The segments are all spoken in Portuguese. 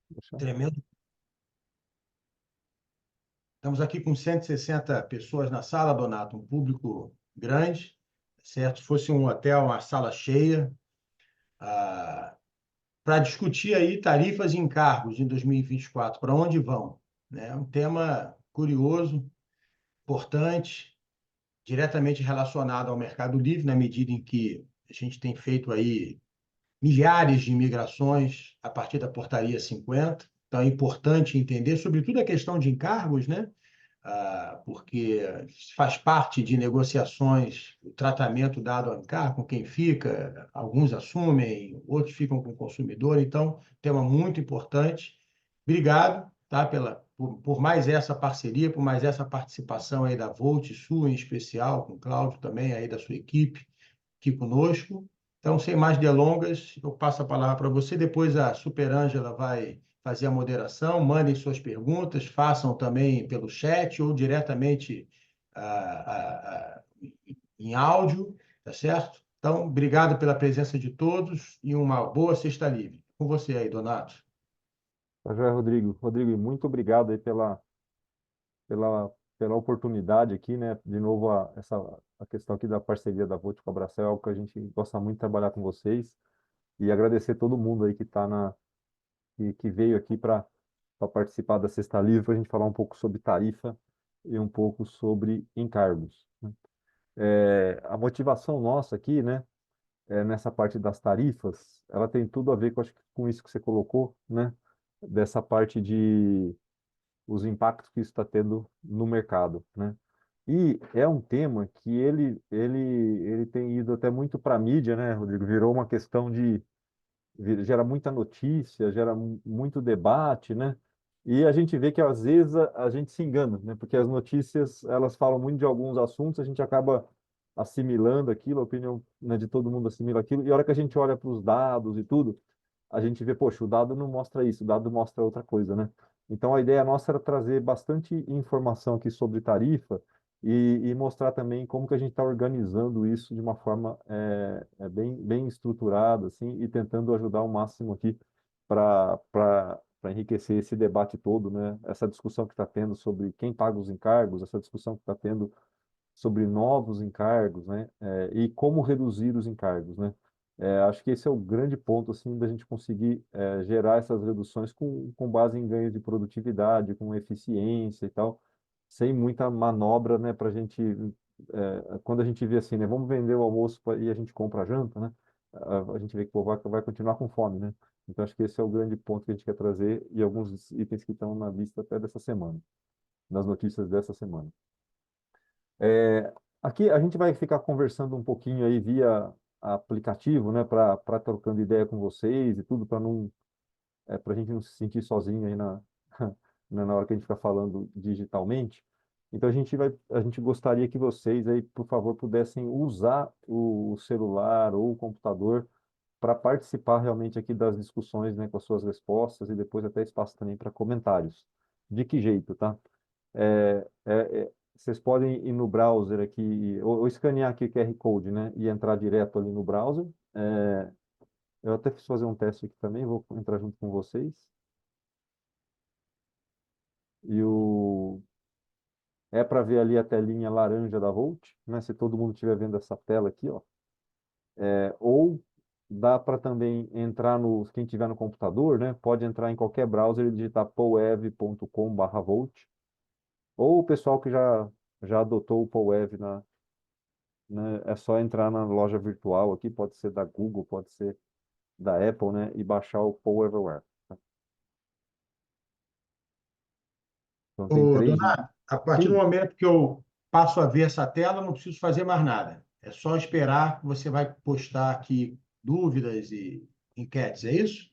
Deixa- Tremendo. Estamos aqui com 160 pessoas na sala, Donato, um público grande, certo? Se fosse um hotel, uma sala cheia, para discutir aí tarifas e encargos em 2024, para onde vão, né? Um tema curioso, importante, diretamente relacionado ao Mercado Livre, na medida em que a gente tem feito aí milhares de imigrações a partir da Portaria 50. Então, é importante entender, sobretudo, a questão de encargos, né? Porque faz parte de negociações o tratamento dado ao encargo, com quem fica, alguns assumem, outros ficam com o consumidor. Então, tema muito importante. Obrigado, tá, por mais essa parceria, por mais essa participação aí da Volt, sua em especial, com o Cláudio também, aí da sua equipe aqui conosco. Então, sem mais delongas, eu passo a palavra para você. Depois a Superângela vai fazer a moderação. Mandem suas perguntas, façam também pelo chat ou diretamente em áudio, tá certo? Então, obrigado pela presença de todos e uma boa sexta livre. Com você aí, Donato. Tá joia, Rodrigo. Rodrigo, muito obrigado aí pela, pela oportunidade aqui, né? De novo, a questão aqui da parceria da Volt com a Bracel, é algo que a gente gosta muito de trabalhar com vocês. E agradecer todo mundo aí que veio aqui para participar da Sexta Livre, para a gente falar um pouco sobre tarifa e um pouco sobre encargos, né? A motivação nossa aqui, né, nessa parte das tarifas, ela tem tudo a ver com, acho que com isso que você colocou, né, dessa parte de os impactos que isso está tendo no mercado, né? E é um tema que ele tem ido até muito para a mídia, né, Rodrigo? Virou uma questão gera muita notícia, gera muito debate, né? E a gente vê que às vezes a gente se engana, né? Porque as notícias, elas falam muito de alguns assuntos, a gente acaba assimilando aquilo, a opinião, né, de todo mundo assimila aquilo, e a hora que a gente olha para os dados e tudo, a gente vê, poxa, o dado não mostra isso, o dado mostra outra coisa, né? Então a ideia nossa era trazer bastante informação aqui sobre tarifa e mostrar também como que a gente está organizando isso de uma forma bem estruturada, assim, e tentando ajudar o máximo aqui para enriquecer esse debate todo, né? Essa discussão que está tendo sobre quem paga os encargos, essa discussão que está tendo sobre novos encargos, né? E como reduzir os encargos, né? Acho que esse é o grande ponto, assim, da gente conseguir gerar essas reduções com base em ganhos de produtividade, com eficiência e tal, sem muita manobra, né? Para a gente, quando a gente vê assim, né? Vamos vender o almoço e a gente compra a janta, né? A gente vê que o povo vai continuar com fome, né? Então, acho que esse é o grande ponto que a gente quer trazer e alguns itens que estão na lista até dessa semana, nas notícias dessa semana. É, aqui a gente vai ficar conversando um pouquinho aí via aplicativo, né, para trocando ideia com vocês e tudo, para a gente não se sentir sozinho aí na hora que a gente fica falando digitalmente. Então a gente gostaria que vocês aí, por favor, pudessem usar o celular ou o computador para participar realmente aqui das discussões, né, com as suas respostas e depois até espaço também para comentários. De que jeito, tá? Vocês podem ir no browser aqui, ou escanear aqui o QR Code, né? E entrar direto ali no browser. Eu até fiz fazer um teste aqui também, vou entrar junto com vocês. E é para ver ali a telinha laranja da Volt, né? Se todo mundo estiver vendo essa tela aqui, ó. Ou dá para também entrar quem tiver no computador, né? Pode entrar em qualquer browser e digitar poev.com/volt. Ou o pessoal que já adotou o PowerEv né? É só entrar na loja virtual aqui, pode ser da Google, pode ser da Apple, né? E baixar o Power Everywhere. Então tem Ô, três. Donato, a partir do Sim, momento que eu passo a ver essa tela, não preciso fazer mais nada. É só esperar que você vai postar aqui dúvidas e enquetes, é isso?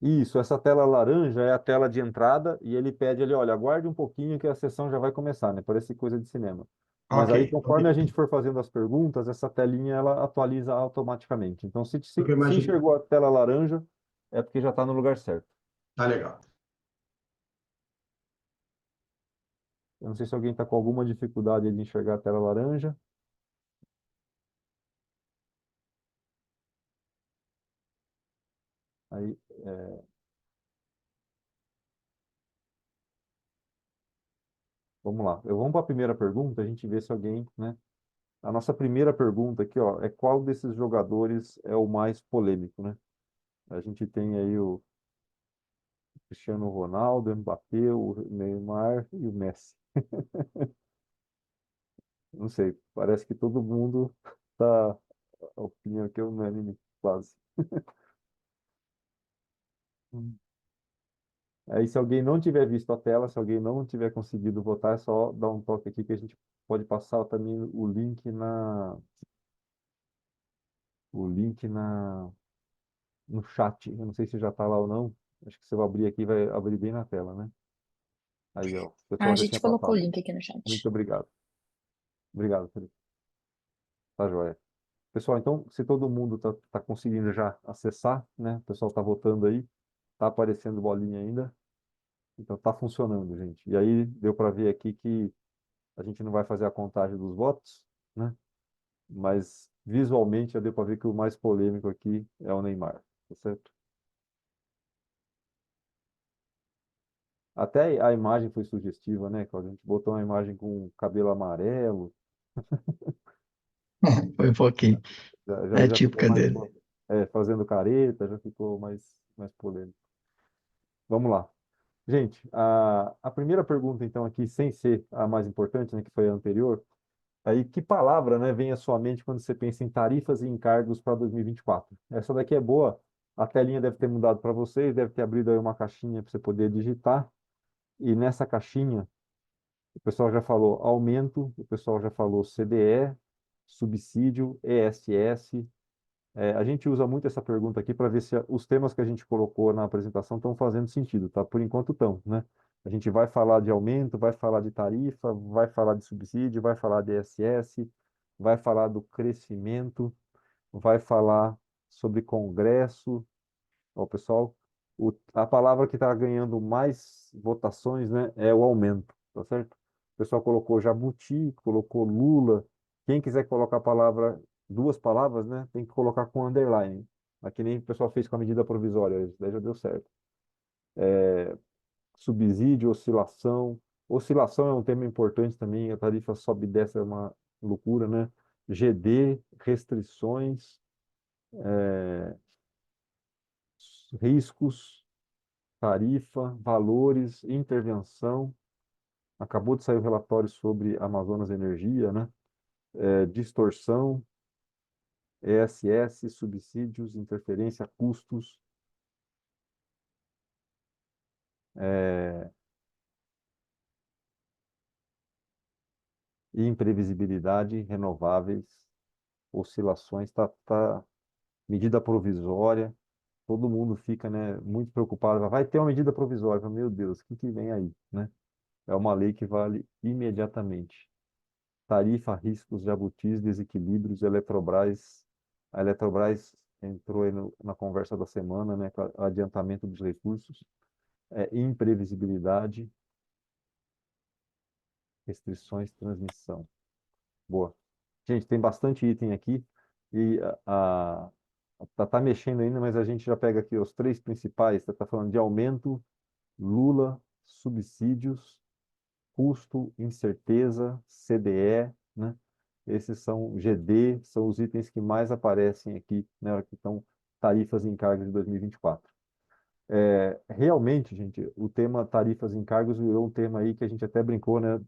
isso. Essa tela laranja é a tela de entrada e ele pede ali, olha, aguarde um pouquinho que a sessão já vai começar, né? Parece coisa de cinema. Mas Ok, aí, então, conforme a gente for fazendo as perguntas, essa telinha ela atualiza automaticamente. Então, se, o se, que eu se imaginei. enxergou a tela laranja, é porque já está no lugar certo. Tá legal. Eu não sei se alguém está com alguma dificuldade de enxergar a tela laranja. Aí, Vamos lá. Vamos para a primeira pergunta, a gente vê se alguém, né? A nossa primeira pergunta aqui, ó, é qual desses jogadores é o mais polêmico, né? A gente tem aí o Cristiano Ronaldo, o Mbappé, o Neymar e o Messi. Não sei, parece que todo mundo tá, a opinião aqui é unânime, quase. Hum. Aí, se alguém não tiver visto a tela, se alguém não tiver conseguido votar, é só dar um toque aqui que a gente pode passar também o link no chat. Eu não sei se já está lá ou não. Acho que se eu abrir aqui, vai abrir bem na tela, né? Aí, ó, o Ah, a pessoal já tinha gente colocou o passado. link aqui no chat. Muito obrigado. Obrigado, Felipe. Tá joia. Pessoal, então, se todo mundo tá conseguindo já acessar, né? O pessoal tá votando aí, tá aparecendo bolinha ainda. Então, tá funcionando, gente. E aí, deu para ver aqui que a gente não vai fazer a contagem dos votos, né? Mas visualmente já deu para ver que o mais polêmico aqui é o Neymar, tá certo? Até a imagem foi sugestiva, né? Quando a gente botou uma imagem com cabelo amarelo, Foi um pouquinho. É já ficou típica mais dele. fazendo careta, já ficou mais polêmico. Vamos lá. Gente, a primeira pergunta, então, aqui, sem ser a mais importante, né, que foi a anterior, aí que palavra, né, vem à sua mente quando você pensa em tarifas e encargos para 2024? Essa daqui é boa, a telinha deve ter mudado para vocês, deve ter abrido aí uma caixinha para você poder digitar, e nessa caixinha, o pessoal já falou aumento, o pessoal já falou CDE, subsídio, ESS. A gente usa muito essa pergunta aqui para ver se os temas que a gente colocou na apresentação estão fazendo sentido, tá? Por enquanto estão, né? A gente vai falar de aumento, vai falar de tarifa, vai falar de subsídio, vai falar de ESS, vai falar do crescimento, vai falar sobre congresso. Ó, pessoal, a palavra que está ganhando mais votações, né, é o aumento, tá certo? O pessoal colocou jabuti, colocou Lula. Quem quiser colocar a palavra, duas palavras, né, tem que colocar com underline. Aqui nem o pessoal fez com a medida provisória, isso daí já deu certo. Subsídio, oscilação. Oscilação é um tema importante também, a tarifa sobe e desce, é uma loucura, né? GD, restrições, riscos, tarifa, valores, intervenção. Acabou de sair o relatório sobre Amazonas Energia, né? Distorção, ESS, subsídios, interferência, custos, é, imprevisibilidade, renováveis, oscilações, medida provisória. Todo mundo fica, né, muito preocupado. Vai ter uma medida provisória. Meu Deus, o que que vem aí, né? É uma lei que vale imediatamente. Tarifa, riscos, jabutis, desequilíbrios, Eletrobras. A Eletrobras entrou aí na conversa da semana, né, com o adiantamento dos recursos, imprevisibilidade, restrições, transmissão. Boa. Gente, tem bastante item aqui e tá mexendo ainda, mas a gente já pega aqui os três principais. Tá falando de aumento, Lula, subsídios, custo, incerteza, CDE, né? Esses são GD, são os itens que mais aparecem aqui, né, que estão tarifas e encargos de 2024. Realmente, gente, o tema tarifas e encargos virou um tema aí que a gente até brincou, né,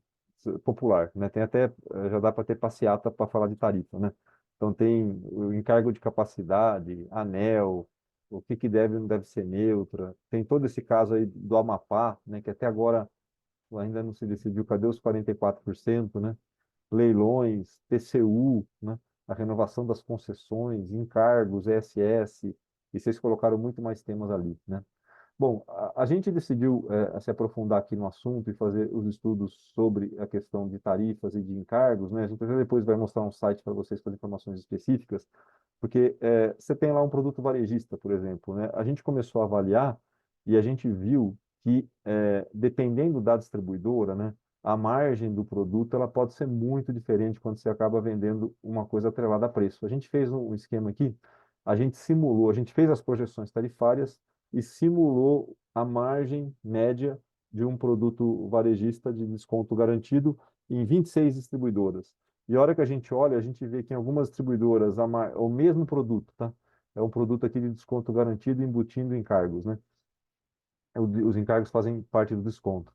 popular, né? Tem até, já dá para ter passeata para falar de tarifa, né? Então tem o encargo de capacidade, ANEEL, o que que deve e não deve ser neutra. Tem todo esse caso aí do Amapá, né, que até agora ainda não se decidiu, cadê os 44%, né? Leilões, TCU, né? A renovação das concessões, encargos, ESS, e vocês colocaram muito mais temas ali, né? Bom, a gente decidiu se aprofundar aqui no assunto e fazer os estudos sobre a questão de tarifas e de encargos, né? A gente até depois vai mostrar um site para vocês com as informações específicas, porque você tem lá um produto varejista, por exemplo, né? A gente começou a avaliar e a gente viu que, dependendo da distribuidora, né, a margem do produto ela pode ser muito diferente quando você acaba vendendo uma coisa atrelada a preço. A gente fez um esquema aqui, a gente simulou, a gente fez as projeções tarifárias e simulou a margem média de um produto varejista de desconto garantido em 26 distribuidoras. E a hora que a gente olha, a gente vê que em algumas distribuidoras o mesmo produto, tá? É um produto aqui de desconto garantido embutindo encargos, né? Os encargos fazem parte do desconto.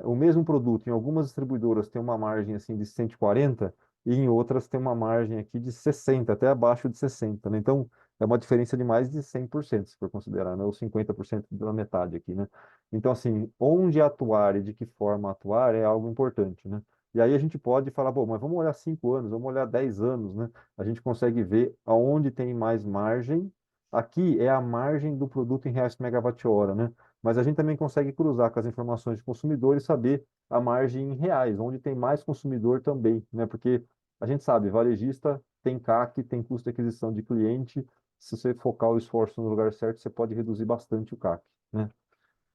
O mesmo produto em algumas distribuidoras tem uma margem assim de 140 e em outras tem uma margem aqui de 60, até abaixo de 60, né? Então, é uma diferença de mais de 100%, se for considerar, né? Ou 50% da metade aqui, né? Então, assim, onde atuar e de que forma atuar é algo importante, né? E aí a gente pode falar, bom, mas vamos olhar 5 anos, vamos olhar 10 anos, né? A gente consegue ver aonde tem mais margem. Aqui é a margem do produto em reais por megawatt-hora, né? Mas a gente também consegue cruzar com as informações de consumidor e saber a margem em reais, onde tem mais consumidor também, né? Porque a gente sabe, varejista tem CAC, tem custo de aquisição de cliente. Se você focar o esforço no lugar certo, você pode reduzir bastante o CAC, né?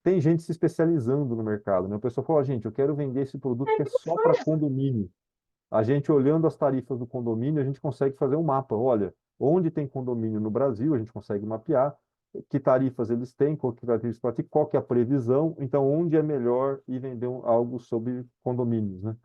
Tem gente se especializando no mercado, né? O pessoal fala, gente, eu quero vender esse produto que é só para condomínio. A gente olhando as tarifas do condomínio, a gente consegue fazer um mapa. Olha, onde tem condomínio no Brasil, a gente consegue mapear que tarifas eles têm, qual que, qual que é a previsão, então onde é melhor ir vender algo sobre condomínios, né?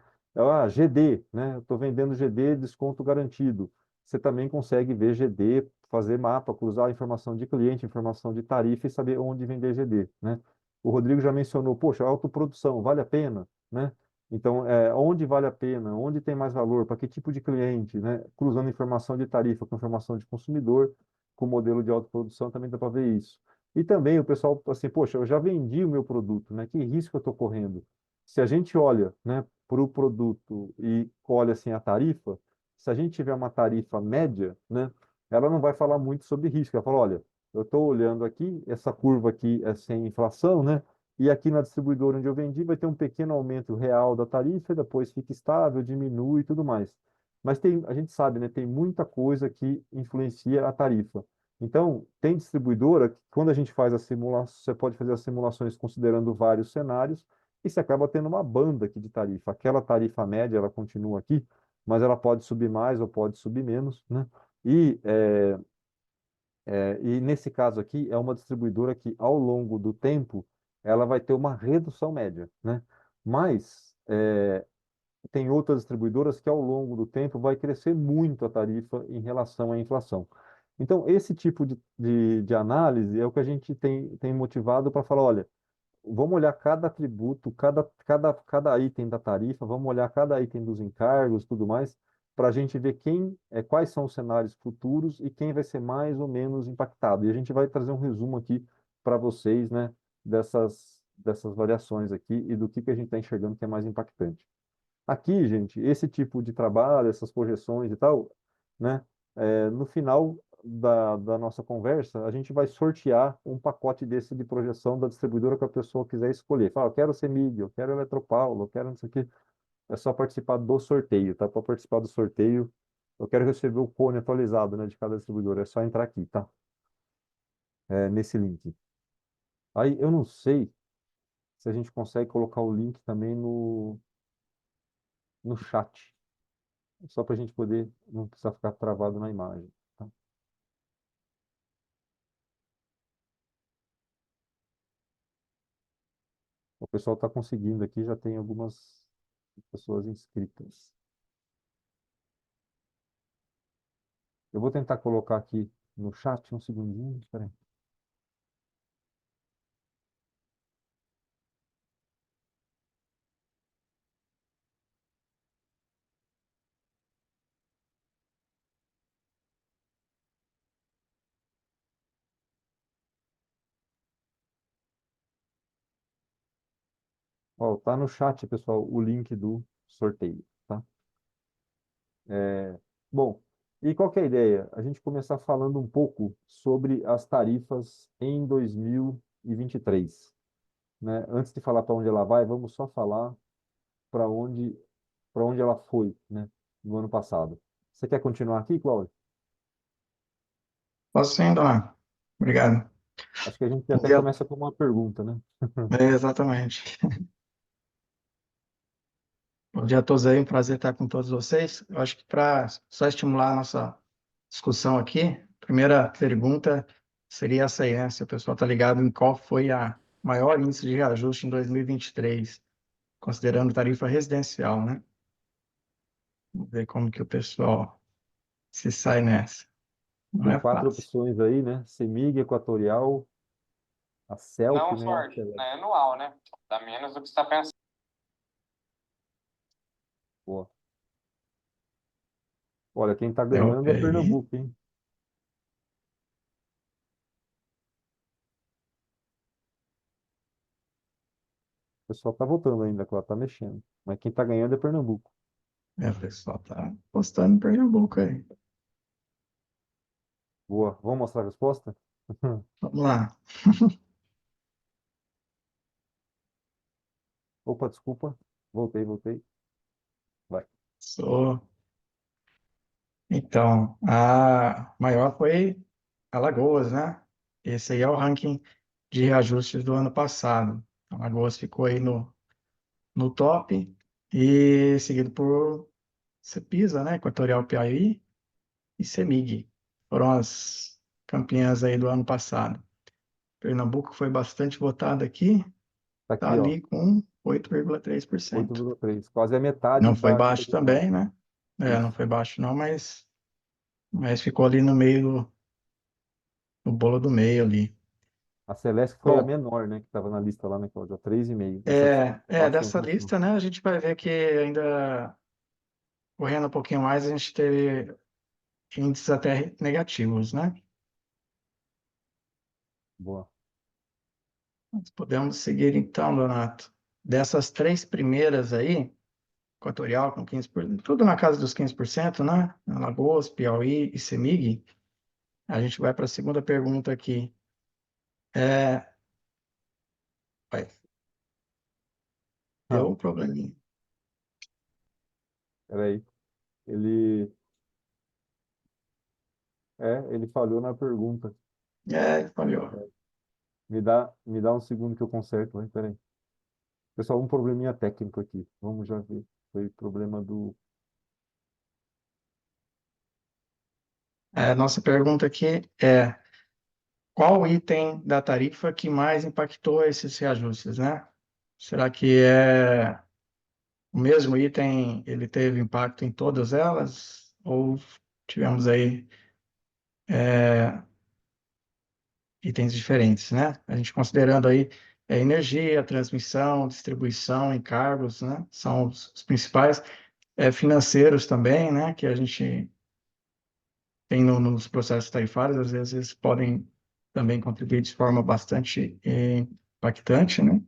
GD, né? Eu estou vendendo GD, desconto garantido. Você também consegue ver GD, fazer mapa, cruzar a informação de cliente, informação de tarifa e saber onde vender GD, né? O Rodrigo já mencionou, poxa, autoprodução, vale a pena, né? Então, onde vale a pena, onde tem mais valor, para que tipo de cliente, né? Cruzando informação de tarifa com informação de consumidor, com modelo de autoprodução, também dá para ver isso. E também o pessoal, assim, poxa, eu já vendi o meu produto, né? Que risco eu estou correndo? Se a gente olha, né, para o produto e olha, assim, a tarifa, se a gente tiver uma tarifa média, né? Ela não vai falar muito sobre risco. Ela fala, olha, eu estou olhando aqui, essa curva aqui é sem inflação, né? E aqui na distribuidora onde eu vendi vai ter um pequeno aumento real da tarifa, depois fica estável, diminui e tudo mais. Mas tem, a gente sabe, né, tem muita coisa que influencia a tarifa. Então, tem distribuidora que quando a gente faz a simulação, você pode fazer as simulações considerando vários cenários e você acaba tendo uma banda aqui de tarifa. Aquela tarifa média, ela continua aqui, mas ela pode subir mais ou pode subir menos, né? E e nesse caso aqui, é uma distribuidora que, ao longo do tempo, ela vai ter uma redução média, né? Mas tem outras distribuidoras que, ao longo do tempo, vai crescer muito a tarifa em relação à inflação. Então, esse tipo de análise é o que a gente tem motivado para falar, olha, vamos olhar cada tributo, cada item da tarifa, vamos olhar cada item dos encargos, tudo mais, para a gente ver quais são os cenários futuros e quem vai ser mais ou menos impactado. E a gente vai trazer um resumo aqui para vocês, né, dessas variações aqui e do que a gente está enxergando que é mais impactante. Aqui, gente, esse tipo de trabalho, essas projeções e tal, né? No final da nossa conversa, a gente vai sortear um pacote desse de projeção da distribuidora que a pessoa quiser escolher. Fala, eu quero CEMIG, eu quero Eletropaulo, eu quero não sei o quê. É só participar do sorteio, tá? Para participar do sorteio, eu quero receber o cone atualizado, né, de cada distribuidora. É só entrar aqui, tá? Nesse link. Aí, eu não sei se a gente consegue colocar o link também no chat. Só para a gente poder não precisar ficar travado na imagem. Tá? O pessoal está conseguindo aqui, já tem algumas pessoas inscritas. Eu vou tentar colocar aqui no chat um segundinho. Espera aí. Ó, tá no chat, pessoal, o link do sorteio, tá? Bom, e qual que é a ideia? A gente começar falando um pouco sobre as tarifas em 2023, né? Antes de falar para onde ela vai, vamos só falar para onde ela foi, né, no ano passado. Você quer continuar aqui, Cláudio? Posso sim, Dona. Obrigado. Acho que a gente Bom até dia. começa com uma pergunta, né? Exatamente. Bom dia a todos aí, um prazer estar com todos vocês. Eu acho que para só estimular a nossa discussão aqui, a primeira pergunta seria essa aí, né? Se o pessoal está ligado em qual foi a maior índice de reajuste em 2023, considerando tarifa residencial, né? Vamos ver como que o pessoal se sai nessa. Não Tem é quatro fácil. opções aí, né? CEMIG, Equatorial, a CELP, Não, né? E a Ford, Celesc. é anual, né? Dá menos do que você está pensando. Boa. Olha, quem tá CELP ganhando é aí. Pernambuco, hein? O pessoal tá votando ainda, claro, tá mexendo. Mas quem tá ganhando é Pernambuco. O pessoal tá postando em Pernambuco aí. Boa. Vamos mostrar a resposta? Vamos lá. Opa, desculpa. Voltei. Vai. Sou. Então, a maior foi Alagoas, né? Esse aí é o ranking de reajustes do ano passado. Alagoas ficou aí no top e seguido por Cepisa, né? Equatorial Piauí e Semig. Foram as campeãs aí do ano passado. Pernambuco foi bastante votado aqui, Tá tá aqui, ó. ali com 8,3%. 8,3. Quase a metade Não foi da baixo competição. também, né? É, não Isso. foi baixo não, mas ficou ali no meio, no bolo do meio ali. A Celeste foi a Bom, menor, né? Que estava na lista lá, né, Cláudia? 3,5. Essa discrepância em dessa relação. lista, né, a gente vai ver que ainda correndo um pouquinho mais, a gente teve índices até negativos, né? Boa. Nós podemos seguir então, Donato. Dessas três primeiras aí, Equatorial com 15%, tudo na casa dos 15%, né? Alagoas, Piauí e Semig. A gente vai para a segunda pergunta aqui. É, vai, deu Ah, um probleminha. peraí. Ele, ele falhou na pergunta. Falhou. Me dá um segundo que eu conserto, vai, peraí. Pessoal, um probleminha técnico aqui. Vamos já ver. Foi problema do. Nossa pergunta aqui é: qual item da tarifa que mais impactou esses reajustes, né? Será que é o mesmo item, ele teve impacto em todas elas? Ou tivemos aí itens diferentes, né? A gente considerando aí energia, transmissão, distribuição, encargos, né? São os principais, financeiros também, né? Que a gente tem nos processos tarifários, às vezes podem também contribuir de forma bastante impactante, né?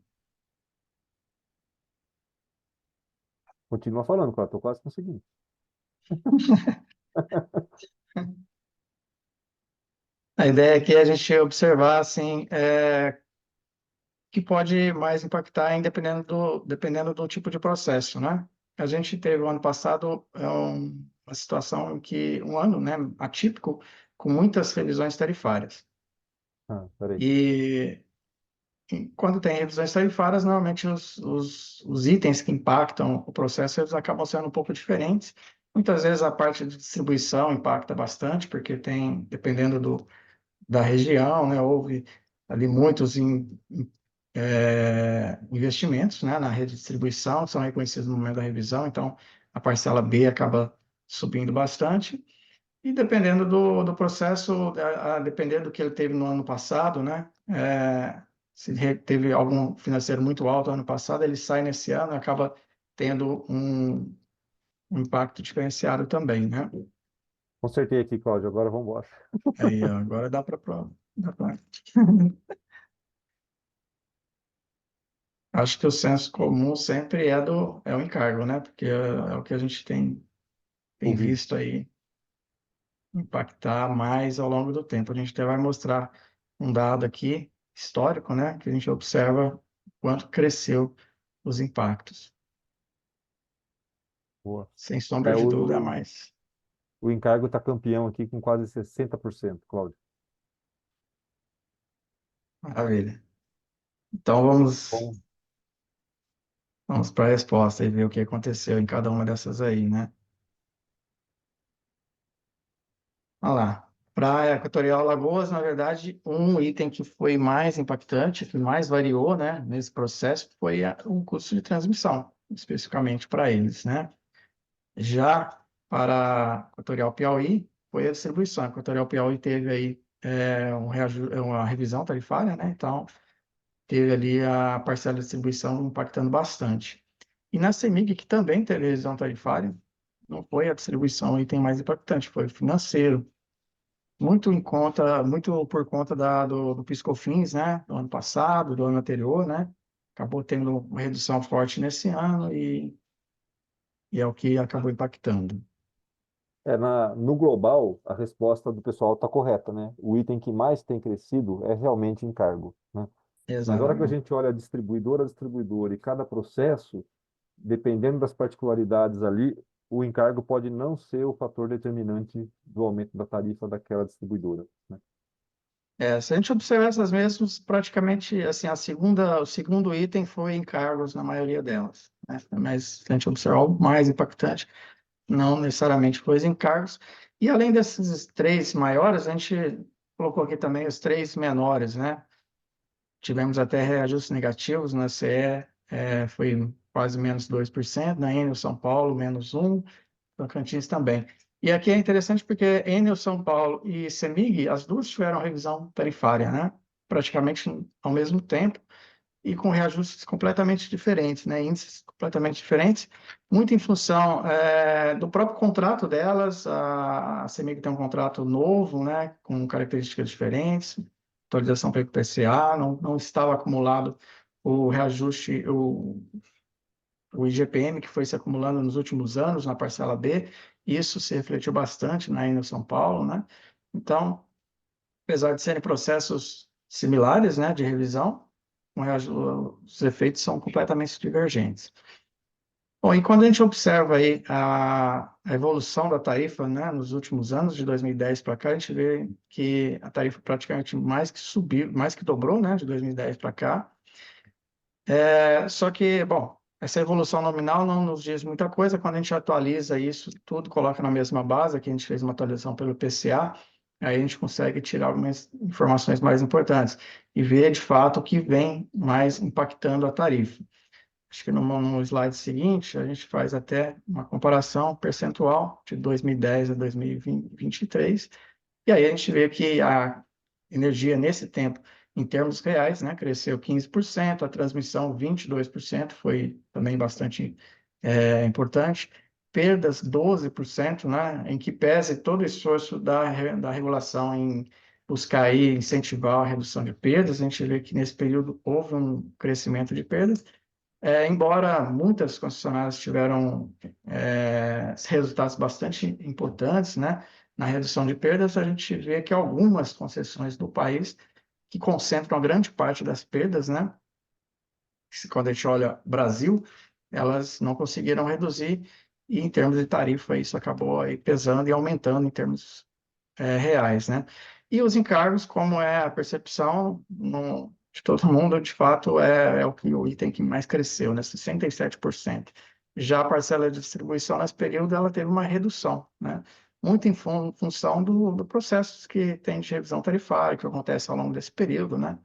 Continua falando, claro, tô quase conseguindo. A ideia aqui é a gente observar, assim, que pode mais impactar dependendo do tipo de processo, né? A gente teve o ano passado uma situação em que, um ano, né, atípico, com muitas revisões tarifárias. Ah, peraí. E quando tem revisões tarifárias, normalmente os itens que impactam o processo, eles acabam sendo um pouco diferentes. Muitas vezes a parte de distribuição impacta bastante, porque tem, dependendo da região, né? Houve ali muitos investimentos, né, na rede de distribuição, são reconhecidos no momento da revisão, então a parcela B acaba subindo bastante. E dependendo do processo, dependendo do que ele teve no ano passado, né, se teve algum financeiro muito alto ano passado, ele sai nesse ano e acaba tendo um impacto diferenciado também, né? Consertei aqui, Cláudio. Agora vamos embora. Aí, ó, agora dá para Acho que o senso comum sempre é o encargo, né? Porque é o que a gente tem Ouvi. visto aí impactar mais ao longo do tempo. A gente até vai mostrar um dado aqui histórico, né? Que a gente observa quanto cresceu os impactos. Boa. Sem sombra de dúvida a mais. O encargo está campeão aqui com quase 60%, Cláudio. Maravilha. Então vamos, Bom, vamos para a resposta e ver o que aconteceu em cada uma dessas aí, né? Olha lá. Para a Equatorial Alagoas, na verdade, um item que foi mais impactante, que mais variou, né, nesse processo, foi o custo de transmissão, especificamente para eles, né? Já para a Equatorial Piauí, foi a distribuição. A Equatorial Piauí teve aí uma revisão tarifária, né? Então, teve ali a parcela de distribuição impactando bastante. E na CEMIG, que também teve revisão tarifária, não foi a distribuição o item mais impactante, foi o financeiro. Muito por conta do PiscoFins, né? Do ano passado, do ano anterior, né? Acabou tendo uma redução forte nesse ano e é o que acabou impactando. No global, a resposta do pessoal está correta, né? O item que mais tem crescido é realmente encargo, né? Mas na hora que a Exatamente. gente olha distribuidora a distribuidora e cada processo, dependendo das particularidades ali, o encargo pode não ser o fator determinante do aumento da tarifa daquela distribuidora, né? Se a gente observar essas mesmas, praticamente, assim, o segundo item foi encargos na maioria delas, né? Mas se a gente observar o mais impactante, não necessariamente foi os encargos. E além desses três maiores, a gente colocou aqui também os três menores, né? Tivemos até reajustes negativos na CE, foi quase menos 2%, na Enel São Paulo, menos 1%, Tocantins também. E aqui é interessante porque Enel São Paulo e CEMIG, as duas tiveram revisão tarifária, né? Praticamente ao mesmo tempo e com reajustes completamente diferentes, né? Índices completamente diferentes, muito em função do próprio contrato delas. A CEMIG tem um contrato novo, né? Com características diferentes, atualização para o IPCA, não estava acumulado o reajuste, o IGPM que foi se acumulando nos últimos anos na parcela B, isso se refletiu bastante na Enel São Paulo, né? Então, apesar de serem processos similares, né, de revisão, os efeitos são completamente divergentes. Bom, e quando a gente observa aí a evolução da tarifa, né, nos últimos anos, de 2010 para cá, a gente vê que a tarifa praticamente mais que subiu, mais que dobrou, né, de 2010 para cá. Só que, bom, essa evolução nominal não nos diz muita coisa. Quando a gente atualiza isso tudo, coloca na mesma base, aqui a gente fez uma atualização pelo PCA, aí a gente consegue tirar algumas informações mais importantes e ver, de fato, o que vem mais impactando a tarifa. Acho que no slide seguinte, a gente faz até uma comparação percentual de 2010 a 2023, e aí a gente vê que a energia nesse tempo, em termos reais, né, cresceu 15%, a transmissão 22%, foi também bastante importante. Perdas 12%, né, em que pese todo o esforço da regulação em buscar aí incentivar a redução de perdas, a gente vê que nesse período houve um crescimento de perdas, embora muitas concessionárias tiveram resultados bastante importantes, né, na redução de perdas, a gente vê que algumas concessões do país que concentram a grande parte das perdas, né, quando a gente olha Brasil, elas não conseguiram reduzir e em termos de tarifa isso acabou aí pesando e aumentando em termos reais, né? E os encargos, como é a percepção de todo mundo, de fato, o item que mais cresceu, né? 67%. Já a parcela de distribuição nesse período, ela teve uma redução, né? Muito em função do processo que tem de revisão tarifária, que acontece ao longo desse período, né?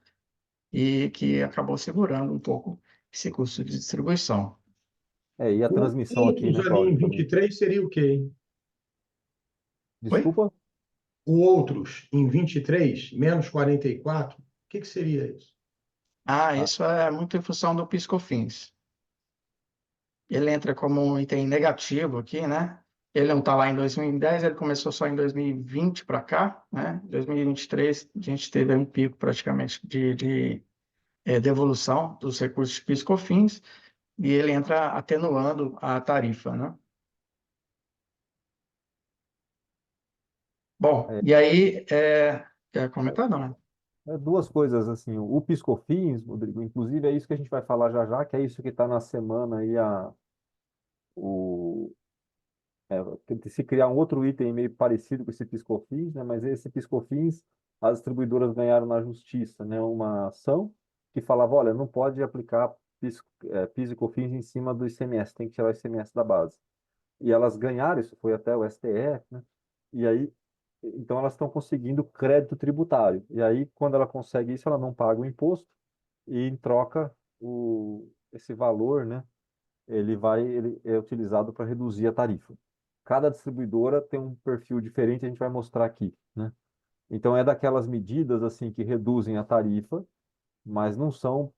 E que acabou segurando um pouco esse custo de distribuição. E a transmissão aqui, Outros né, ali Cláudio, em também. 23 seria o quê, hein? Oi? Desculpa? O outros em 23 menos 44, o que que seria isso? Ah, Isso é muito em função do PiscoFins. Ele entra como um item negativo aqui, né? Ele não está lá em 2010, ele começou só em 2020 para cá, né? Em 2023, a gente teve um pico praticamente de devolução dos recursos de PIS/COFINS e ele entra atenuando a tarifa, né? Bom, é, e aí, quer comentar, não, né? duas coisas, assim, o PiscoFins, Rodrigo, inclusive é isso que a gente vai falar já já, que é isso que está na semana aí, o, se criar um outro item meio parecido com esse PiscoFins, né? Mas esse PiscoFins, as distribuidoras ganharam na justiça, né? Uma ação que falava, olha, não pode aplicar PIS e COFINS em cima do ICMS, tem que tirar o ICMS da base. E elas ganharam, isso foi até o STF, né? E aí então elas estão conseguindo crédito tributário. E aí, quando ela consegue isso, ela não paga o imposto e em troca esse valor, né, ele é utilizado para reduzir a tarifa. Cada distribuidora tem um perfil diferente, a gente vai mostrar aqui, né? Então é daquelas medidas assim que reduzem a tarifa, mas não são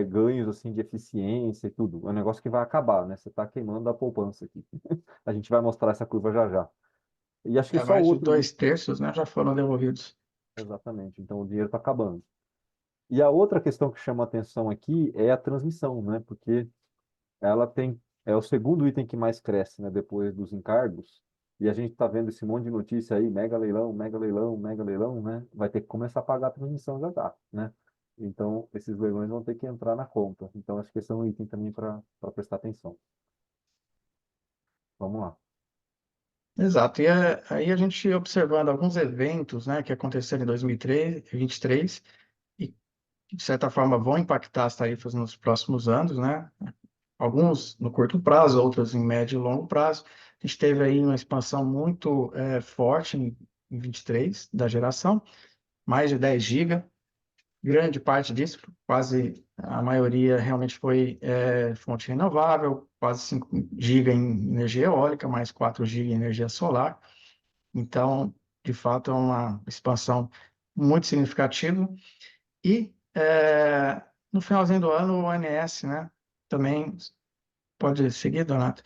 ganhos assim de eficiência e tudo. É um negócio que vai acabar, né? Você está queimando a poupança aqui. A gente vai mostrar essa curva já já. E acho que só Mais de outro, 2/3, né, já foram devolvidos. exatamente. Então o dinheiro está acabando. E a outra questão que chama atenção aqui é a transmissão, né? Porque ela tem, é o segundo item que mais cresce, né, depois dos encargos. E a gente está vendo esse monte de notícia aí, mega leilão, mega leilão, mega leilão, né? Vai ter que começar a pagar a transmissão já já, né? Então, esses leilões vão ter que entrar na conta. Então, acho que esse é um item também para prestar atenção. Vamos lá. Exato. E aí a gente observando alguns eventos, né, que aconteceram em 2023 e que, de certa forma, vão impactar as tarifas nos próximos anos, né? Alguns no curto prazo, outros em médio e longo prazo. A gente teve aí uma expansão muito forte em 23 da geração, mais de 10 GB. Grande parte disso, quase a maioria realmente foi fonte renovável, quase 5 GB em energia eólica, mais 4 GB em energia solar. Então, de fato, é uma expansão muito significativa. E no finalzinho do ano, o ONS, né, também pode seguir, Donato.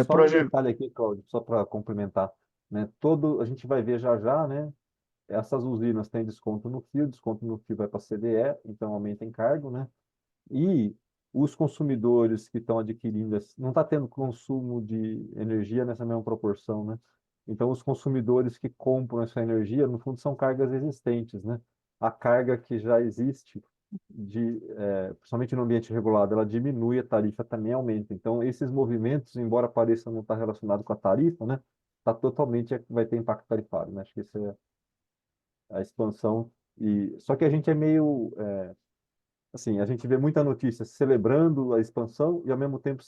Só um detalhe aqui, Cláudio, só para complementar, né? A gente vai ver já já, né? Essas usinas têm desconto no fio vai para a CDE, então aumenta encargo, né? E os consumidores que estão adquirindo, não está tendo consumo de energia nessa mesma proporção, né? Então, os consumidores que compram essa energia, no fundo, são cargas existentes, né? A carga que já existe, principalmente no ambiente regulado, ela diminui, a tarifa também aumenta. Então, esses movimentos, embora pareçam não estar relacionados com a tarifa, né? Vai ter impacto tarifário, né? Acho que essa é a expansão. Só que a gente é meio assim, a gente vê muita notícia celebrando a expansão e, ao mesmo tempo,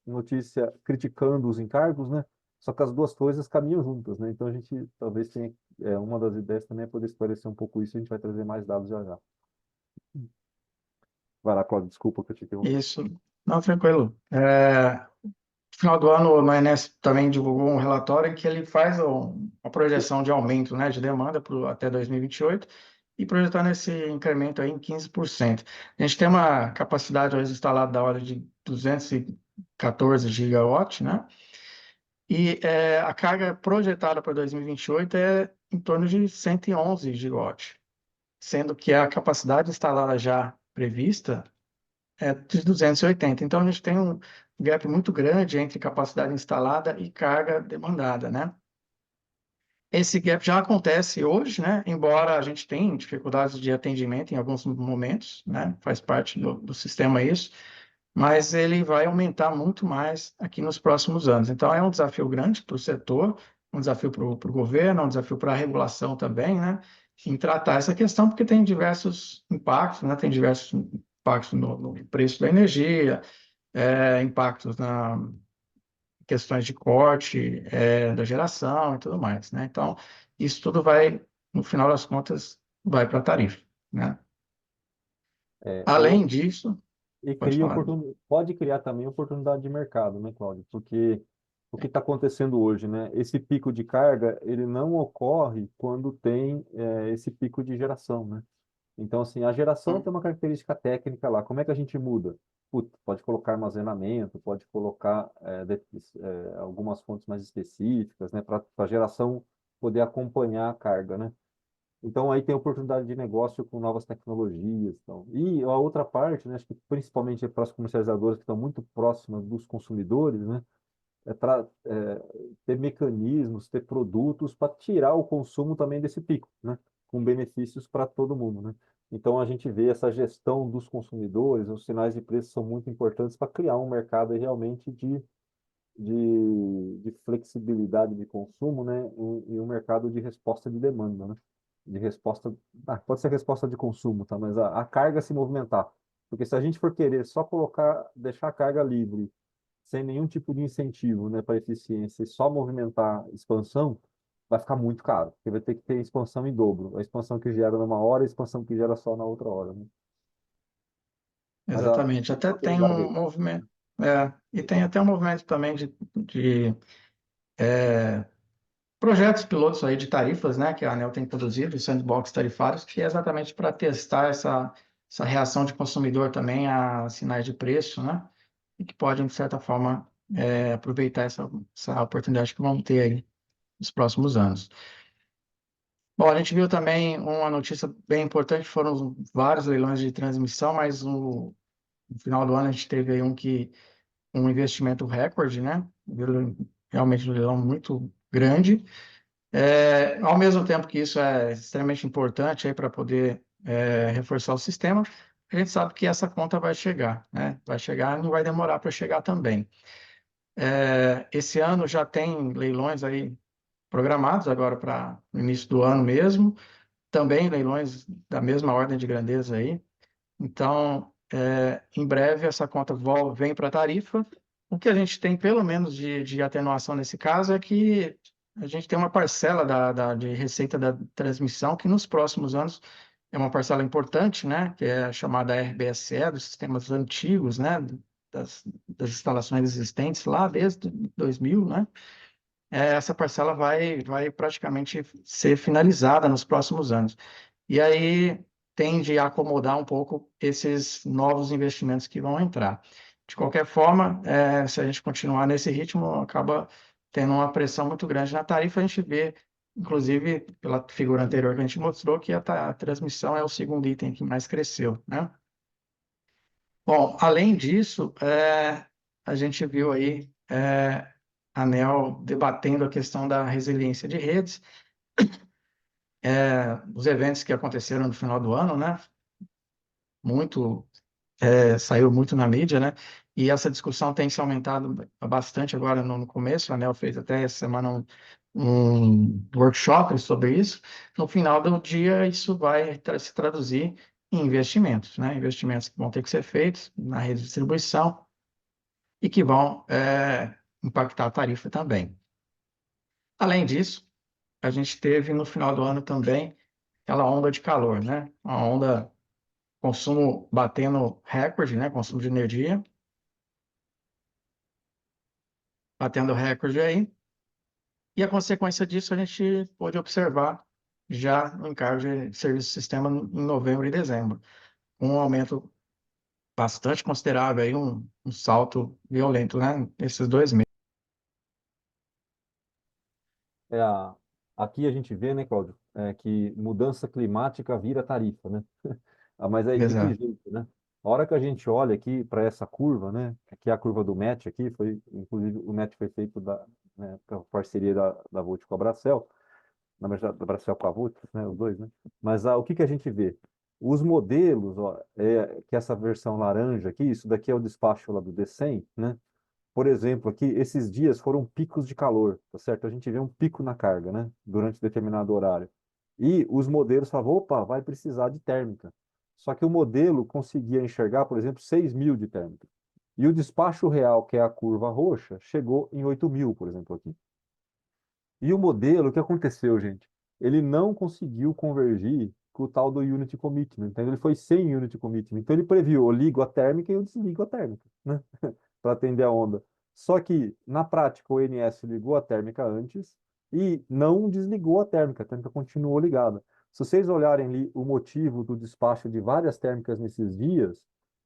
notícia criticando os encargos, né? Só que as duas coisas caminham juntas, né? Então, a gente talvez tenha... uma das ideias também é poder esclarecer um pouco isso, a gente vai trazer mais dados já já. Vai lá, Cláudio, desculpa que eu te interrompi. Isso, não, tranquilo. No final do ano, o ONS também divulgou um relatório em que ele faz uma projeção de aumento, né, de demanda até 2028 e projetando esse incremento aí em 15%. A gente tem uma capacidade hoje instalada da ordem de 214 gigawatts, né? E a carga projetada para 2028 é em torno de 111 gigawatts, sendo que a capacidade instalada já prevista é de 280. Então, a gente tem um gap muito grande entre capacidade instalada e carga demandada, né? Esse gap já acontece hoje, né? Embora a gente tenha dificuldades de atendimento em alguns momentos, né? Faz parte do sistema isso, mas ele vai aumentar muito mais aqui nos próximos anos. Então, é um desafio grande para o setor, um desafio para o governo, um desafio para a regulação também, né? Em tratar essa questão, porque tem diversos impactos, né? Tem diversos impactos no preço da energia, impactos na questões de corte, da geração e tudo mais, né? Então, isso tudo vai, no final das contas, vai para a tarifa, né? É, Além disso, e pode falar. pode criar também oportunidade de mercado, né, Cláudio? Porque o que está acontecendo hoje, né? Esse pico de carga, ele não ocorre quando tem esse pico de geração, né? Então, assim, a geração tem uma característica técnica lá. Como é que a gente muda? Putz, pode colocar armazenamento, pode colocar algumas fontes mais específicas, né, para a geração poder acompanhar a carga, né? Então, aí tem oportunidade de negócio com novas tecnologias. Então. E a outra parte, né, acho que principalmente para as comercializadoras que estão muito próximas dos consumidores, né, ter mecanismos, ter produtos para tirar o consumo também desse pico, né? Com benefícios para todo mundo, né? Então a gente vê essa gestão dos consumidores, os sinais de preço são muito importantes para criar um mercado aí realmente de flexibilidade de consumo, né? E um mercado de resposta de demanda, né? De resposta, pode ser resposta de consumo, tá? Mas a carga se movimentar. Porque se a gente for querer só deixar a carga livre sem nenhum tipo de incentivo, né, para eficiência e só movimentar expansão, vai ficar muito caro, porque vai ter que ter expansão em dobro. A expansão que gera numa hora, a expansão que gera só na outra hora, né? Mas a Exatamente. Até tem oportunidade um aí. movimento, e tem até um movimento também de projetos pilotos aí de tarifas, né, que a ANEEL tem produzido, os sandbox tarifários, que é exatamente para testar essa reação de consumidor também a sinais de preço, né, e que podem, de certa forma, aproveitar essa oportunidade que vão ter aí nos próximos anos. Bom, a gente viu também uma notícia bem importante, foram vários leilões de transmissão, mas no final do ano a gente teve aí um investimento recorde, né, realmente um leilão muito grande. Ao mesmo tempo que isso é extremamente importante aí para poder reforçar o sistema, a gente sabe que essa conta vai chegar, né? Vai chegar e não vai demorar para chegar também. Esse ano já tem leilões aí programados agora para o início do ano mesmo, também leilões da mesma ordem de grandeza aí. Então, em breve essa conta vem para a tarifa. O que a gente tem, pelo menos, de atenuação nesse caso é que a gente tem uma parcela de receita da transmissão que nos próximos anos é uma parcela importante, né? Que é a chamada RBSE, dos sistemas antigos, né? Das instalações existentes lá desde 2000, né? Essa parcela vai praticamente ser finalizada nos próximos anos. E aí tende a acomodar um pouco esses novos investimentos que vão entrar. De qualquer forma, se a gente continuar nesse ritmo, acaba tendo uma pressão muito grande na tarifa. A gente vê, inclusive, pela figura anterior que a gente mostrou, que a transmissão é o segundo item que mais cresceu, né? Bom, além disso, a gente viu aí a ANEEL debatendo a questão da resiliência de redes, os eventos que aconteceram no final do ano, né? Muito, saiu muito na mídia, né? E essa discussão tem se aumentado bastante agora no começo. A ANEEL fez até essa semana um workshop sobre isso. No final do dia, isso vai se traduzir em investimentos, né? Investimentos que vão ter que ser feitos na rede de distribuição e que vão impactar a tarifa também. Além disso, a gente teve no final do ano também aquela onda de calor, né? Uma onda, consumo batendo recorde, né? Consumo de energia batendo recorde aí. E a consequência disso a gente pôde observar já no encargo de serviço de sistema em novembro e dezembro, com um aumento bastante considerável, aí, um salto violento, né? Nesses 2 meses. É aqui a gente vê, né, Cláudio, que mudança climática vira tarifa, né? Mas aí de que Exato. jeito, né? A hora que a gente olha aqui para essa curva, né, que é a curva do MET aqui, inclusive o MET foi feito com a parceria da Volt com a Bracel, na verdade da Bracel com a Volt, né, os dois, né? Mas o que que a gente vê? Os modelos, ó, que essa versão laranja aqui, isso daqui é o despacho lá do D100, né? Por exemplo, aqui, esses dias foram picos de calor, tá certo? A gente vê um pico na carga, né? Durante determinado horário. E os modelos falavam, opa, vai precisar de térmica. Só que o modelo conseguia enxergar, por exemplo, 6.000 de térmica. E o despacho real, que é a curva roxa, chegou em 8.000, por exemplo, aqui. E o modelo, o que aconteceu, gente? Ele não conseguiu convergir com o tal do Unity Commitment. Então, ele foi sem Unity Commitment. Então, ele previu, eu ligo a térmica e eu desligo a térmica, né? Para atender a onda. Só que, na prática, o NS ligou a térmica antes e não desligou a térmica continuou ligada. Se vocês olharem ali o motivo do despacho de várias térmicas nesses dias,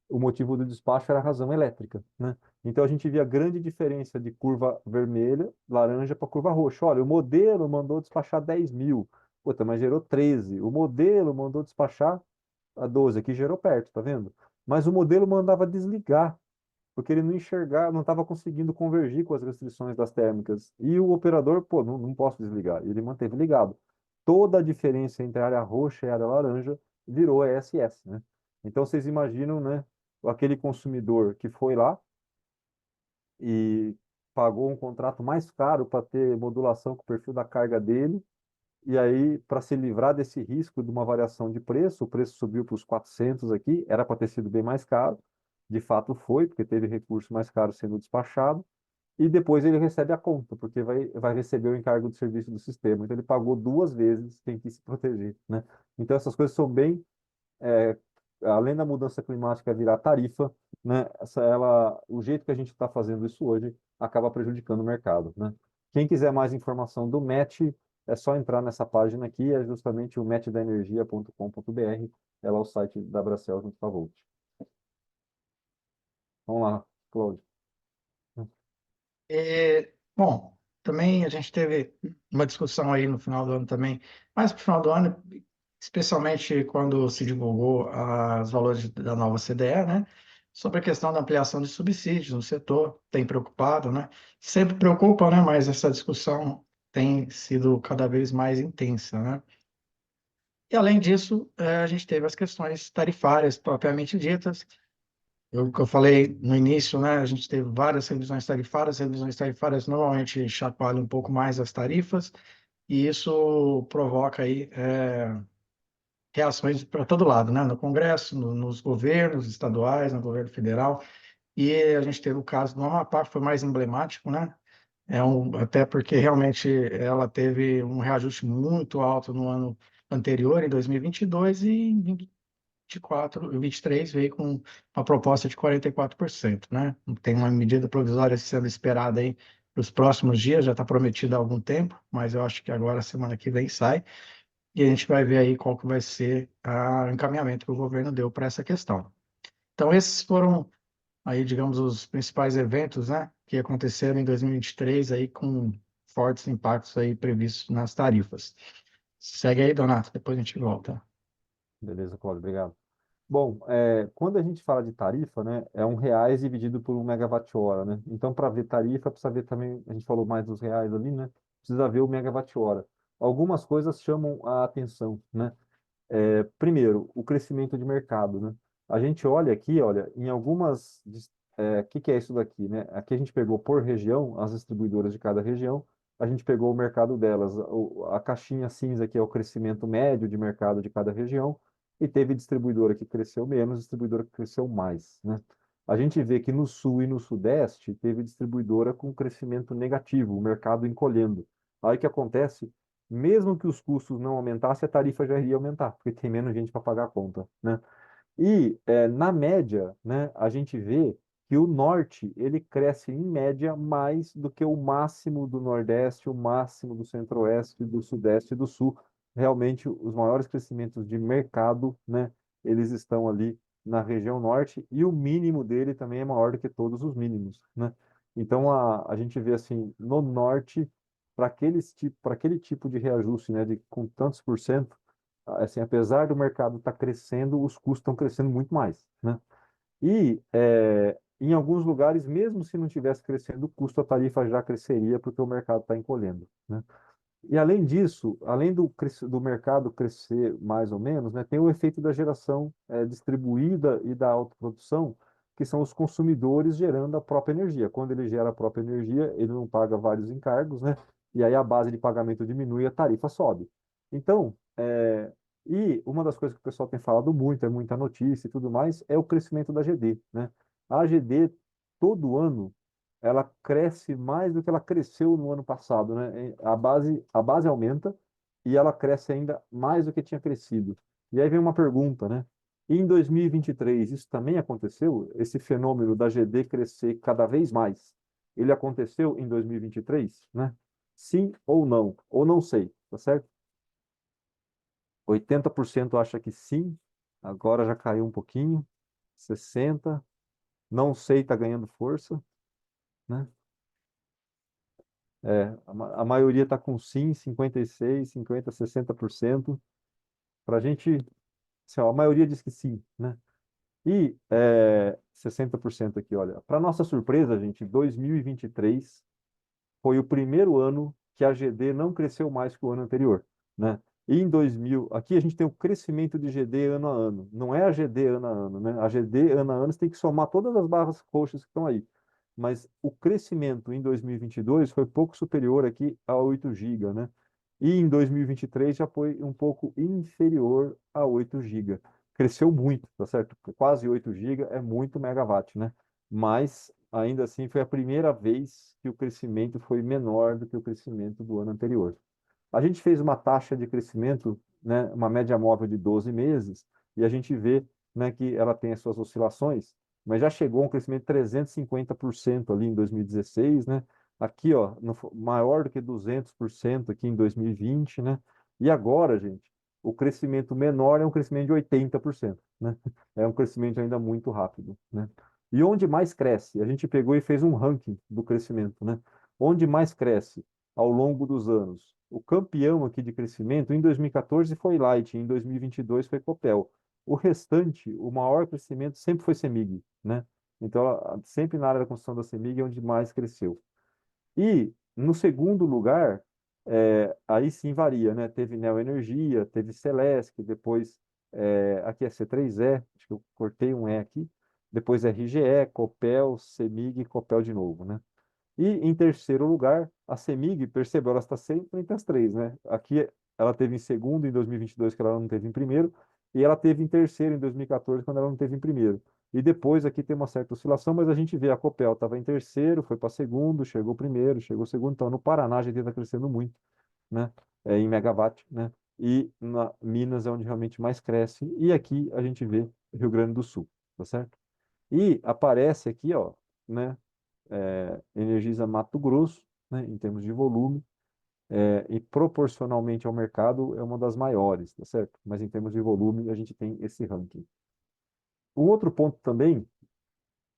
o motivo do despacho era a razão elétrica, né? Então a gente via grande diferença de curva vermelha, laranja para curva roxa. Olha, o modelo mandou despachar 10.000, puta, mas gerou 13. O modelo mandou despachar a 12, aqui gerou perto, tá vendo? Mas o modelo mandava desligar porque ele não enxergar, não estava conseguindo convergir com as restrições das térmicas. E o operador, pô, não posso desligar. Ele manteve ligado. Toda a diferença entre a área roxa e a área laranja virou ESS, né? Então vocês imaginam, né, aquele consumidor que foi lá e pagou um contrato mais caro para ter modulação com o perfil da carga dele, e aí, para se livrar desse risco de uma variação de preço, o preço subiu para os 400 aqui, era para ter sido bem mais caro, de fato foi, porque teve recurso mais caro sendo despachado, e depois ele recebe a conta, porque vai receber o encargo de serviço do sistema. Então ele pagou duas vezes, tem que se proteger, né? Então essas coisas são bem, é, além da mudança climática virar tarifa, né? O jeito que a gente está fazendo isso hoje acaba prejudicando o mercado, né? Quem quiser mais informação do MET, é só entrar nessa página aqui, é justamente o metdaenergia.com.br, é lá o site da Bracel junto com a Volt. Vamos lá, Cláudio. Bom, também a gente teve uma discussão aí no final do ano também, mais para o final do ano, especialmente quando se divulgou os valores da nova CDE, né? Sobre a questão da ampliação de subsídios no setor, tem preocupado, né? Sempre preocupa, né? Mas essa discussão tem sido cada vez mais intensa, né? E além disso, a gente teve as questões tarifárias propriamente ditas. Que eu falei no início, né? A gente teve várias revisões tarifárias. Revisões tarifárias normalmente chacoalham um pouco mais as tarifas, e isso provoca aí reações para todo lado, né? No Congresso, nos governos estaduais, no governo federal. E a gente teve o caso do Amapá, que foi mais emblemático, né? Até porque realmente ela teve um reajuste muito alto no ano anterior, em 2022, e em 24, 23 veio com uma proposta de 44%, né? Tem uma medida provisória sendo esperada aí para os próximos dias, já está prometida há algum tempo, mas eu acho que agora, semana que vem, sai, e a gente vai ver aí qual que vai ser o encaminhamento que o governo deu para essa questão. Então, esses foram aí, digamos, os principais eventos, né, que aconteceram em 2023 aí com fortes impactos aí previstos nas tarifas. Segue aí, Donato, depois a gente volta. Beleza, Cláudio, obrigado. Bom, quando a gente fala de tarifa, né, é R$ 1 dividido por 1 megawatt-hora, né? Então, para ver tarifa, precisa ver também, a gente falou mais dos reais ali, né? Precisa ver o megawatt-hora. Algumas coisas chamam a atenção, né? Primeiro, o crescimento de mercado, né? A gente olha aqui, olha, em algumas, que é isso daqui, né? Aqui a gente pegou por região, as distribuidoras de cada região, a gente pegou o mercado delas. A caixinha cinza aqui é o crescimento médio de mercado de cada região, e teve distribuidora que cresceu menos, distribuidora que cresceu mais, né? A gente vê que no sul e no sudeste teve distribuidora com crescimento negativo, o mercado encolhendo. Aí o que acontece? Mesmo que os custos não aumentassem, a tarifa já iria aumentar, porque tem menos gente para pagar a conta, né? E na média, né, a gente vê que o norte ele cresce em média mais do que o máximo do nordeste, o máximo do centro-oeste, do sudeste e do sul. Realmente, os maiores crescimentos de mercado, né, eles estão ali na região norte, e o mínimo dele também é maior do que todos os mínimos, né? Então a gente vê assim no norte, para aquele tipo de reajuste, né, com tantos por cento, assim, apesar do mercado estar crescendo, os custos estão crescendo muito mais, né? E em alguns lugares, mesmo se não tivesse crescendo o custo, a tarifa já cresceria porque o mercado está encolhendo, né? E além disso, além do mercado crescer mais ou menos, né, tem o efeito da geração distribuída e da autoprodução, que são os consumidores gerando a própria energia. Quando ele gera a própria energia, ele não paga vários encargos, né? E aí a base de pagamento diminui e a tarifa sobe. Então, e uma das coisas que o pessoal tem falado muito, é muita notícia e tudo mais, é o crescimento da GD, né? A GD, todo ano, ela cresce mais do que ela cresceu no ano passado, né? A base aumenta e ela cresce ainda mais do que tinha crescido. E aí vem uma pergunta, né? Em 2023, isso também aconteceu? Esse fenômeno da GD crescer cada vez mais, ele aconteceu em 2023, né? Sim ou não? Ou não sei, tá certo? 80% acha que sim, agora já caiu um pouquinho. 60%, não sei, está ganhando força, né? A maioria está com sim, 56, 50, 60%. Para a gente, assim, ó, a maioria diz que sim, né? E 60% aqui, olha. Para nossa surpresa, gente, 2023 foi o primeiro ano que a GD não cresceu mais que o ano anterior, né? E em 2000, aqui a gente tem o crescimento de GD ano a ano. Não é a GD ano a ano, né? A GD ano a ano você tem que somar todas as barras roxas que estão aí. Mas o crescimento em 2022 foi pouco superior aqui a 8 GB, né? E em 2023 já foi um pouco inferior a 8 GB. Cresceu muito, tá certo? Quase 8 GB é muito megawatt, né? Mas ainda assim foi a primeira vez que o crescimento foi menor do que o crescimento do ano anterior. A gente fez uma taxa de crescimento, né, uma média móvel de 12 meses, e a gente vê, né, que ela tem as suas oscilações, mas já chegou a um crescimento de 350% ali em 2016, né? Aqui, ó, maior do que 200% aqui em 2020, né? E agora, gente, o crescimento menor é um crescimento de 80%, né? É um crescimento ainda muito rápido, né? E onde mais cresce? A gente pegou e fez um ranking do crescimento, né? Onde mais cresce ao longo dos anos? O campeão aqui de crescimento em 2014 foi Light, em 2022 foi Copel. O restante, o maior crescimento sempre foi Semig, né? Então, sempre na área da construção da Semig é onde mais cresceu. E no segundo lugar, aí sim varia, né? Teve Neoenergia, teve Celesc, depois aqui é C3E, acho que eu cortei um E aqui, depois RGE, Copel, Semig e Copel de novo, né? E em terceiro lugar, a Semig, percebeu, ela está sempre entre as três, né? Aqui ela teve em segundo em 2022, que ela não teve em primeiro, e ela teve em terceiro em 2014, quando ela não teve em primeiro. E depois aqui tem uma certa oscilação, mas a gente vê a Copel estava em terceiro, foi para segundo, chegou primeiro, chegou segundo. Então no Paraná a gente está crescendo muito, né? Em megawatt, né? E na Minas é onde realmente mais cresce. E aqui a gente vê Rio Grande do Sul, tá certo? E aparece aqui, ó, né? Energisa Mato Grosso, né, em termos de volume, e proporcionalmente ao mercado é uma das maiores, tá certo? Mas em termos de volume, a gente tem esse ranking. Um outro ponto também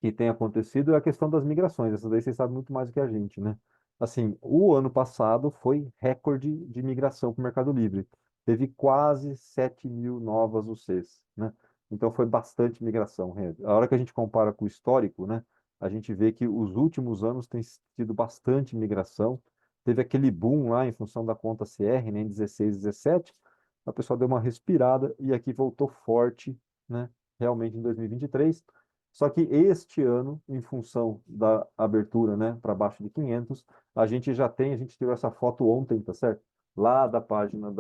que tem acontecido é a questão das migrações. Essa daí vocês sabem muito mais do que a gente, né? Assim, o ano passado foi recorde de migração para o Mercado Livre. Teve quase 7 mil novas UCs, né? Então foi bastante migração. A hora que a gente compara com o histórico, né? A gente vê que os últimos anos tem tido bastante migração. Teve aquele boom lá em função da conta CR, né? Em 16, 17. A pessoa deu uma respirada e aqui voltou forte, né? Realmente em 2023. Só que este ano, em função da abertura, né, para baixo de 500, a gente tirou essa foto ontem, tá certo? Lá da página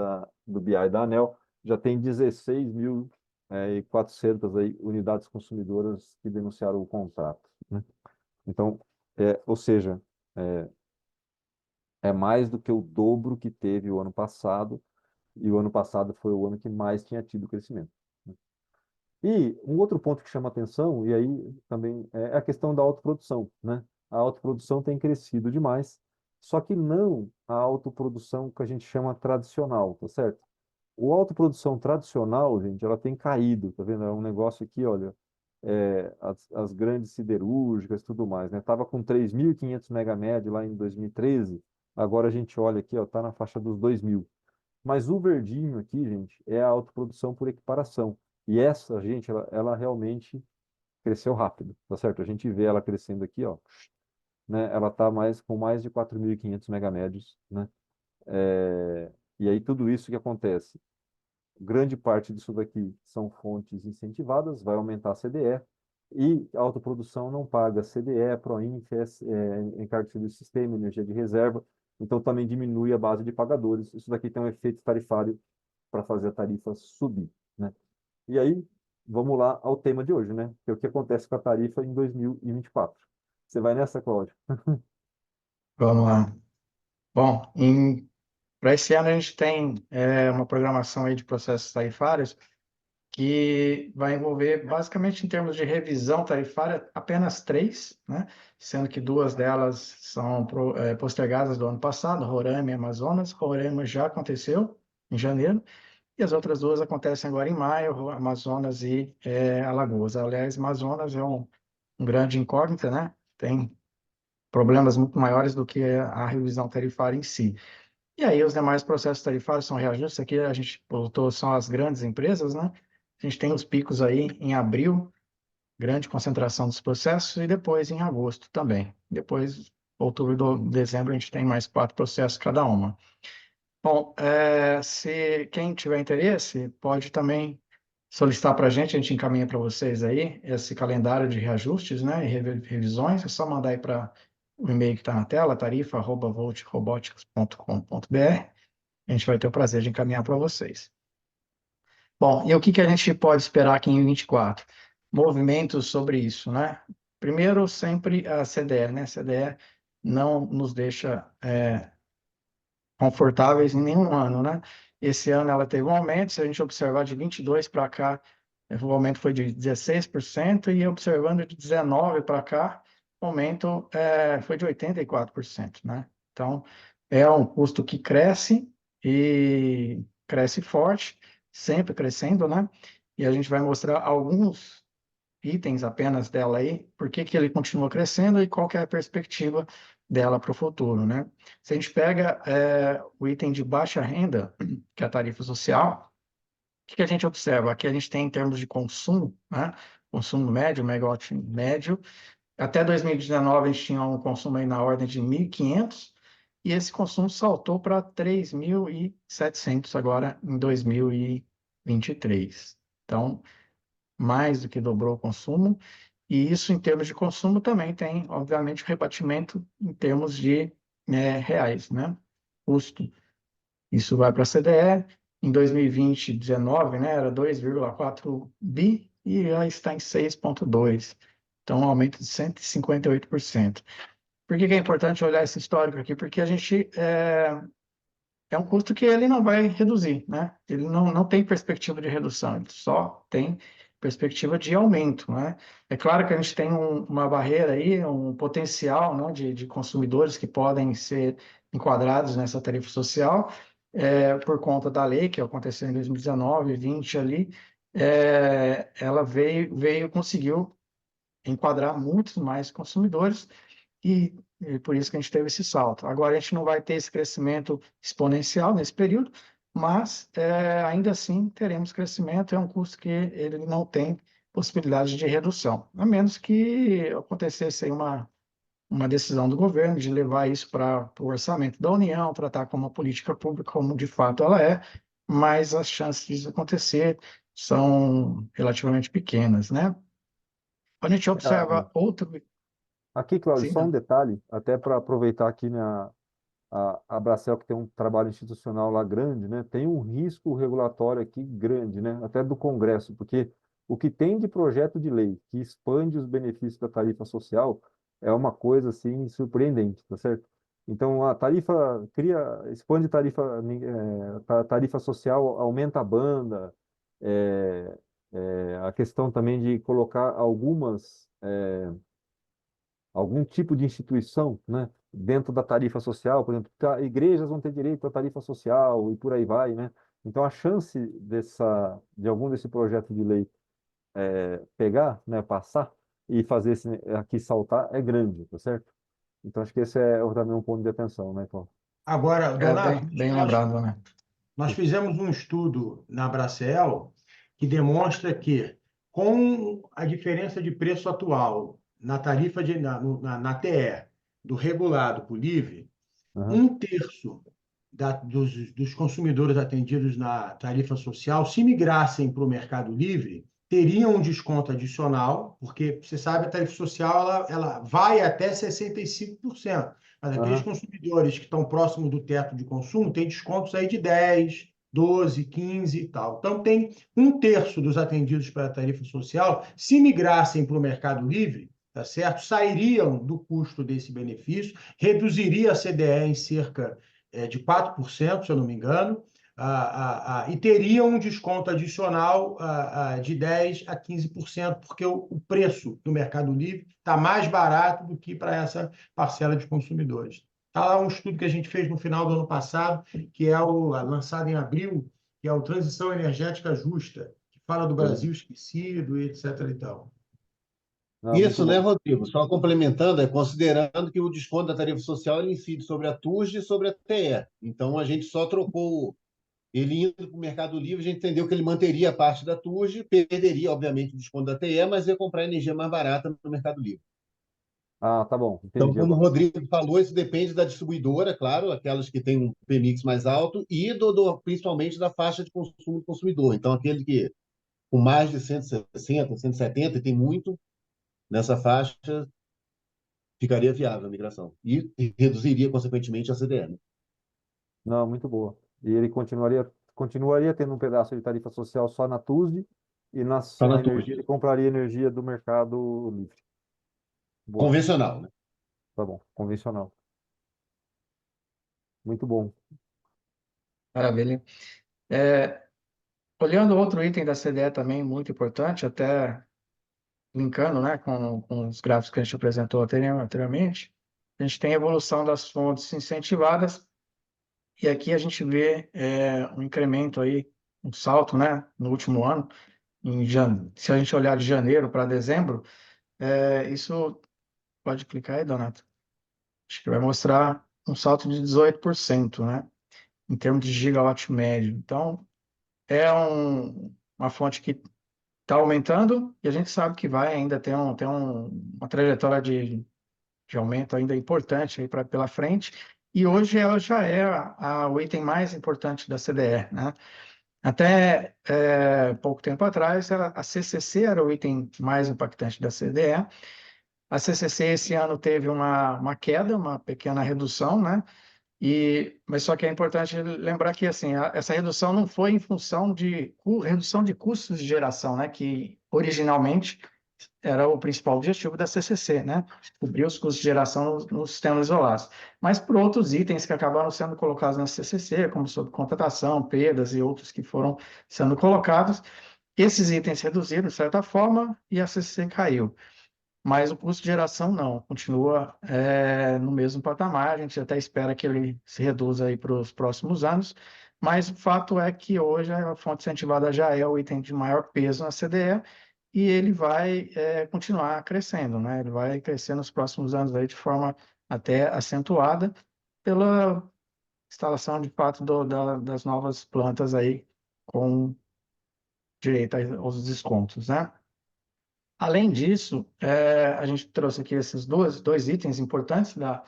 do BI da ANEEL, já tem 16.400 aí unidades consumidoras que denunciaram o contrato, né? Então, ou seja, é, é mais do que o dobro que teve o ano passado, e o ano passado foi o ano que mais tinha tido crescimento, né? E um outro ponto que chama atenção, e aí também é a questão da autoprodução, né? A autoprodução tem crescido demais, só que não a autoprodução que a gente chama tradicional, tá certo? O autoprodução tradicional, gente, ela tem caído, tá vendo? É um negócio aqui, olha, as grandes siderúrgicas e tudo mais, né? Tava com 3.500 megamed lá em 2013, agora a gente olha aqui, ó, tá na faixa dos 2.000. Mas o verdinho aqui, gente, é a autoprodução por equiparação. E essa, gente, ela realmente cresceu rápido, tá certo? A gente vê ela crescendo aqui, ó, né? Ela está com mais de 4.500 megamédios, né? E aí tudo isso que acontece, grande parte disso daqui são fontes incentivadas, vai aumentar a CDE, e a autoprodução não paga CDE, PROINFES, encargo de serviço de sistema, energia de reserva, então também diminui a base de pagadores. Isso daqui tem um efeito tarifário para fazer a tarifa subir, né? E aí, vamos lá ao tema de hoje, né? Que é o que acontece com a tarifa em 2024. Você vai nessa, Cláudio? Vamos lá. Bom, para esse ano a gente tem uma programação aí de processos tarifários que vai envolver, basicamente, em termos de revisão tarifária, apenas três, né? Sendo que duas delas são postergadas do ano passado, Roraima e Amazonas. Roraima já aconteceu em janeiro, e as outras duas acontecem agora em maio, Amazonas e Alagoas. Aliás, Amazonas é um grande incógnita, né? Tem problemas muito maiores do que a revisão tarifária em si. E aí os demais processos tarifários são reajustes. Aqui a gente botou são as grandes empresas, né? A gente tem os picos aí em abril, grande concentração dos processos, e depois em agosto também. Depois, outubro e dezembro, a gente tem mais 4 processos cada uma. Bom, se quem tiver interesse, pode também solicitar para a gente encaminha para vocês aí esse calendário de reajustes, né, e revisões. É só mandar aí para o e-mail que está na tela, tarifa@voltrobotics.com.br. A gente vai ter o prazer de encaminhar para vocês. Bom, e o que a gente pode esperar aqui em 24? Movimentos sobre isso, né? Primeiro, sempre a CDE, né? A CDE não nos deixa confortáveis em nenhum ano, né? Esse ano ela teve um aumento, se a gente observar de 22 para cá, o aumento foi de 16%, e observando de 19 para cá, o aumento foi de 84%, né? Então, é um custo que cresce e cresce forte, sempre crescendo, né? E a gente vai mostrar alguns itens apenas dela aí, por que que ele continua crescendo e qual que é a perspectiva dela para o futuro, né? Se a gente pega o item de baixa renda, que é a tarifa social, o que que a gente observa? Aqui a gente tem em termos de consumo, né? Consumo médio, megawatt médio. Até 2019 a gente tinha um consumo aí na ordem de 1.500, e esse consumo saltou para 3.700 agora em 2023. Então, mais do que dobrou o consumo, e isso em termos de consumo também tem, obviamente, o rebatimento em termos de reais, né? Custo. Isso vai para a CDE. Em 2020, 19, né, era 2,4 bi e já está em 6,2. Então, um aumento de 158%. Por que que é importante olhar esse histórico aqui? Porque a gente é um custo que ele não vai reduzir, né? Ele não tem perspectiva de redução, ele só tem perspectiva de aumento, né? É claro que a gente tem uma barreira aí, um potencial, né, de consumidores que podem ser enquadrados nessa tarifa social, por conta da lei que aconteceu em 2019, 20 ali, ela conseguiu enquadrar muitos mais consumidores, e por isso que a gente teve esse salto. Agora, a gente não vai ter esse crescimento exponencial nesse período, mas ainda assim teremos crescimento. É um custo que ele não tem possibilidade de redução, a menos que acontecesse aí uma decisão do governo de levar isso para o orçamento da União, tratar como uma política pública, como de fato ela é, mas as chances disso acontecer são relativamente pequenas, né? Quando a gente Ah, observa outro... aqui, Cláudio, Sim, só um não. detalhe, até para aproveitar aqui, né, a Bracel, que tem um trabalho institucional lá grande, né, tem um risco regulatório aqui grande, né, até do Congresso, porque o que tem de projeto de lei que expande os benefícios da tarifa social é uma coisa assim surpreendente, tá certo? Então a tarifa expande tarifa social, aumenta a banda, é, a questão também de colocar algum tipo de instituição, né, dentro da tarifa social, por exemplo, igrejas vão ter direito à tarifa social e por aí vai, né? Então a chance de algum desse projeto de lei pegar, né, passar e fazer esse aqui saltar é grande, tá certo? Então acho que esse é também um ponto de atenção, né, Cláudio? Agora, Bem, Donato, bem lembrado, né? nós fizemos um estudo na Bracel que demonstra que, com a diferença de preço atual na tarifa na TE, do regulado para o livre, Aham, 1/3 dos consumidores atendidos na tarifa social, se migrassem para o Mercado Livre, teriam um desconto adicional, porque você sabe, a tarifa social ela vai até 65%, mas aqueles aham. consumidores que estão próximos do teto de consumo têm descontos aí de 10, 12, 15 e tal. Então, tem 1/3 dos atendidos pela tarifa social, se migrassem para o Mercado Livre, tá certo? Sairiam do custo desse benefício, reduziria a CDE em cerca de 4%, se eu não me engano, e teria um desconto adicional de 10% a 15%, porque o preço do Mercado Livre está mais barato do que para essa parcela de consumidores. Está lá um estudo que a gente fez no final do ano passado, que é lançado em abril, que é o Transição Energética Justa, que fala do Sim. Brasil esquecido, e etc. e tal. Não, muito Isso, né, bom. Rodrigo? Só complementando, considerando que o desconto da tarifa social ele incide sobre a TUSD e sobre a TE. Então, a gente só trocou ele indo para o Mercado Livre, a gente entendeu que ele manteria a parte da TUSD, perderia, obviamente, o desconto da TE, mas ia comprar energia mais barata no Mercado Livre. Ah, tá bom, Então, entendi como o agora. Rodrigo falou, isso depende da distribuidora, claro, aquelas que têm um PMix mais alto, e principalmente da faixa de consumo do consumidor. Então, aquele que com mais de 160, 170, e tem muito nessa faixa, ficaria viável a migração. E reduziria, consequentemente, a CDN. Não, muito boa. E ele continuaria tendo um pedaço de tarifa social só na TUSD e Só na na energia TUSD. ele compraria energia do Mercado Livre. Boa, Convencional, né? tá bom, convencional. Muito bom. Maravilha. É, olhando outro item da CDE também muito importante, até linkando, né, com os gráficos que a gente apresentou anteriormente, a gente tem a evolução das fontes incentivadas, e aqui a gente vê um incremento aí, um salto, né, no último ano, se a gente olhar de janeiro para dezembro, isso, pode clicar aí, Donato, acho que vai mostrar um salto de 18%, né, em termos de gigawatt médio. Então, é uma fonte que está aumentando e a gente sabe que vai ainda ter uma trajetória de aumento ainda importante aí pela frente. E hoje ela já é o item mais importante da CDE, né? Até pouco tempo atrás, a CCC era o item mais impactante da CDE. A CCC esse ano teve uma queda, uma pequena redução, né? Mas só que é importante lembrar que assim, essa redução não foi em função de redução de custos de geração, né? Que originalmente era o principal objetivo da CCC, né? Cobrir os custos de geração nos sistemas isolados. Mas por outros itens que acabaram sendo colocados na CCC, como subcontratação, perdas e outros que foram sendo colocados, esses itens reduziram de certa forma e a CCC caiu. Mas o custo de geração não, continua no mesmo patamar, a gente até espera que ele se reduza aí para os próximos anos, mas o fato é que hoje a fonte incentivada já é o item de maior peso na CDE e ele vai continuar crescendo, né? Ele vai crescer nos próximos anos aí de forma até acentuada pela instalação de fato das novas plantas aí com direito aos descontos, né? Além disso, a gente trouxe aqui esses dois itens importantes da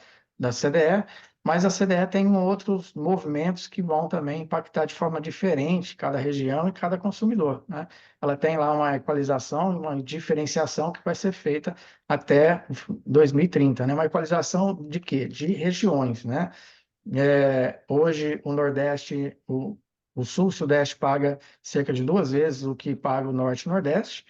CDE, mas a CDE tem outros movimentos que vão também impactar de forma diferente cada região e cada consumidor, né? Ela tem lá uma equalização, uma diferenciação que vai ser feita até 2030, né? Uma equalização de quê? De regiões, né? Hoje, o Nordeste, o Sul e o Sudeste paga cerca de 2 vezes o que paga o Norte e Nordeste,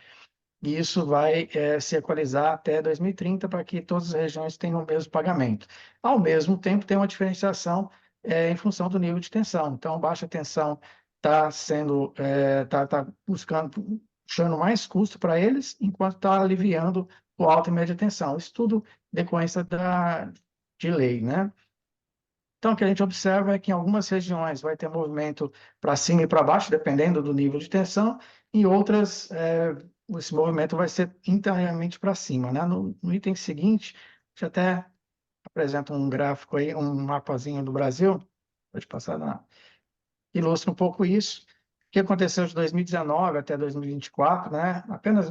e isso vai se equalizar até 2030 para que todas as regiões tenham o mesmo pagamento. Ao mesmo tempo, tem uma diferenciação em função do nível de tensão. Então, baixa tensão está tá buscando, puxando mais custo para eles, enquanto está aliviando o alta e média tensão. Isso tudo decorrência de lei, né? Então, o que a gente observa é que em algumas regiões vai ter movimento para cima e para baixo, dependendo do nível de tensão, em outras, esse movimento vai ser inteiramente para cima, né? No item seguinte, a gente até apresenta um gráfico aí, um mapazinho do Brasil, pode passar, ilustra um pouco isso. O que aconteceu de 2019 até 2024, né? Apenas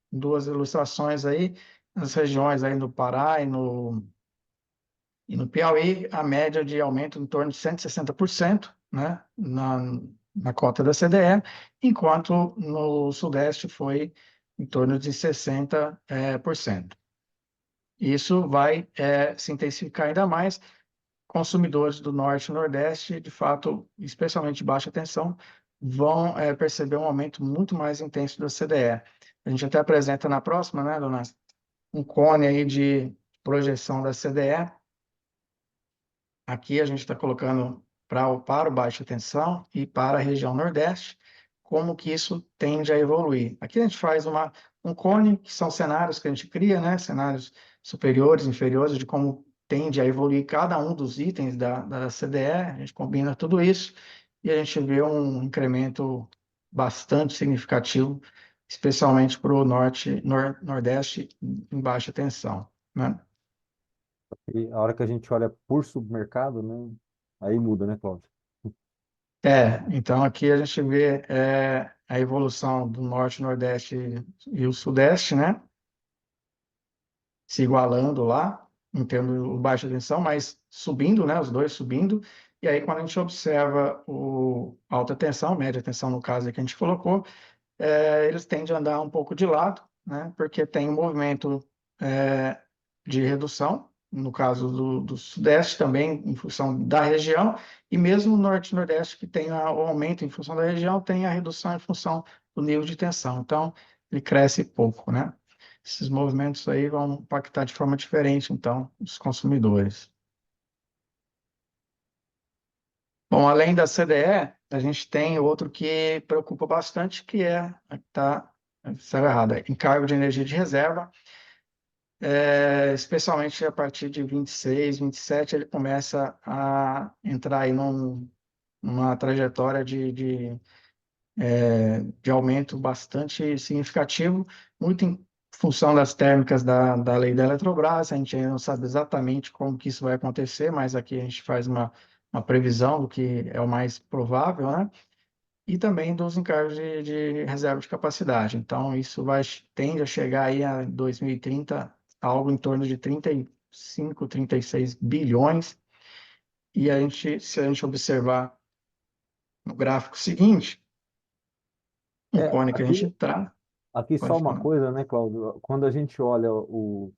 duas ilustrações aí, nas regiões aí no Pará e no Piauí, a média de aumento em torno de 160%, né, na cota da CDE, enquanto no Sudeste foi em torno de 60%. Isso vai se intensificar ainda mais. Consumidores do Norte e Nordeste, de fato, especialmente de baixa tensão, vão perceber um aumento muito mais intenso da CDE. A gente até apresenta na próxima, né, dona, um cone aí de projeção da CDE. Aqui a gente está colocando para o baixa tensão e para a região Nordeste, como que isso tende a evoluir. Aqui a gente faz um cone, que são cenários que a gente cria, né? Cenários superiores, inferiores, de como tende a evoluir cada um dos itens da CDE, a gente combina tudo isso e a gente vê um incremento bastante significativo, especialmente para o Nordeste em baixa tensão, né? E a hora que a gente olha por submercado, né? Aí muda, né, Cláudio? Então aqui a gente vê a evolução do Norte, Nordeste e o Sudeste, né? Se igualando lá, em termos de baixa tensão, mas subindo, né? Os dois subindo. E aí, quando a gente observa o alta tensão, média tensão, no caso que a gente colocou, eles tendem a andar um pouco de lado, né? Porque tem um movimento de redução, no caso do Sudeste também, em função da região, e mesmo o Norte e Nordeste, que tem o aumento em função da região, tem a redução em função do nível de tensão. Então, ele cresce pouco, né? esses movimentos aí vão impactar de forma diferente, então, os consumidores. Bom, além da CDE, a gente tem outro que preocupa bastante, que está errado, é encargo de energia de reserva, especialmente a partir de 26, 27, ele começa a entrar aí numa trajetória de aumento bastante significativo, muito em função das térmicas da lei da Eletrobras. A gente ainda não sabe exatamente como que isso vai acontecer, mas aqui a gente faz uma previsão do que é o mais provável, né? E também dos encargos de reserva de capacidade. Então, isso tende a chegar aí a 2030, algo em torno de 35, 36 bilhões. E se a gente observar no gráfico seguinte, um É, cone que a gente aqui, traz, aqui só pode uma falar. coisa, né, Cláudio? Quando a gente olha o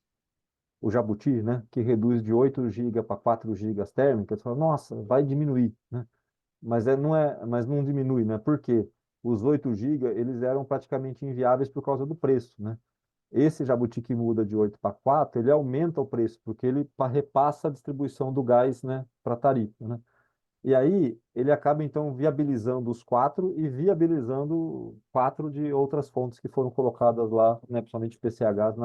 Jabuti, né, que reduz de 8 GB para 4 GB as térmicas, fala, nossa, vai diminuir, né? Mas não diminui, né? Porque os 8 GB eles eram praticamente inviáveis por causa do preço, né? Esse Jabuti que muda de 8 para 4, ele aumenta o preço, porque ele repassa a distribuição do gás, né, para a tarifa, né? E aí ele acaba então viabilizando os 4 e viabilizando 4 de outras fontes que foram colocadas lá, né, principalmente PCHs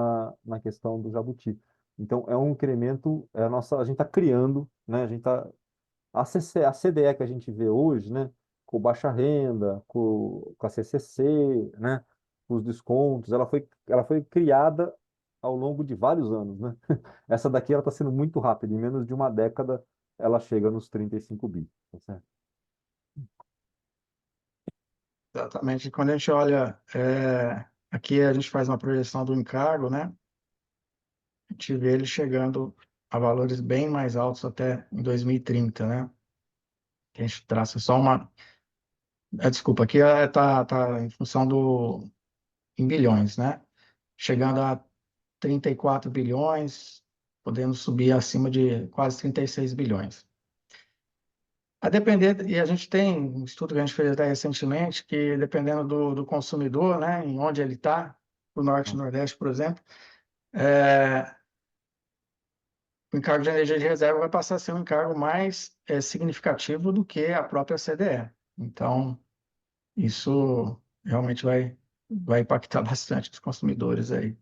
na questão do Jabuti. Então é um incremento, a gente está criando, né, a CDE que a gente vê hoje, né, com baixa renda, com a CCC, né, com os descontos, ela foi criada ao longo de vários anos, né? Essa daqui ela está sendo muito rápida, em menos de uma década ela chega nos 35 bi, tá certo? Exatamente. Quando a gente olha, aqui a gente faz uma projeção do encargo, né? A gente vê ele chegando a valores bem mais altos até em 2030, né? Que a gente traça só uma. Desculpa, aqui tá em função em bilhões, né? Chegando a 34 bilhões, podendo subir acima de quase 36 bilhões. A depender, e a gente tem um estudo que a gente fez até recentemente, que dependendo do consumidor, né, em onde ele está, o Norte e Nordeste, por exemplo, o encargo de energia de reserva vai passar a ser um encargo mais significativo do que a própria CDE. Então, isso realmente vai impactar bastante os consumidores aí.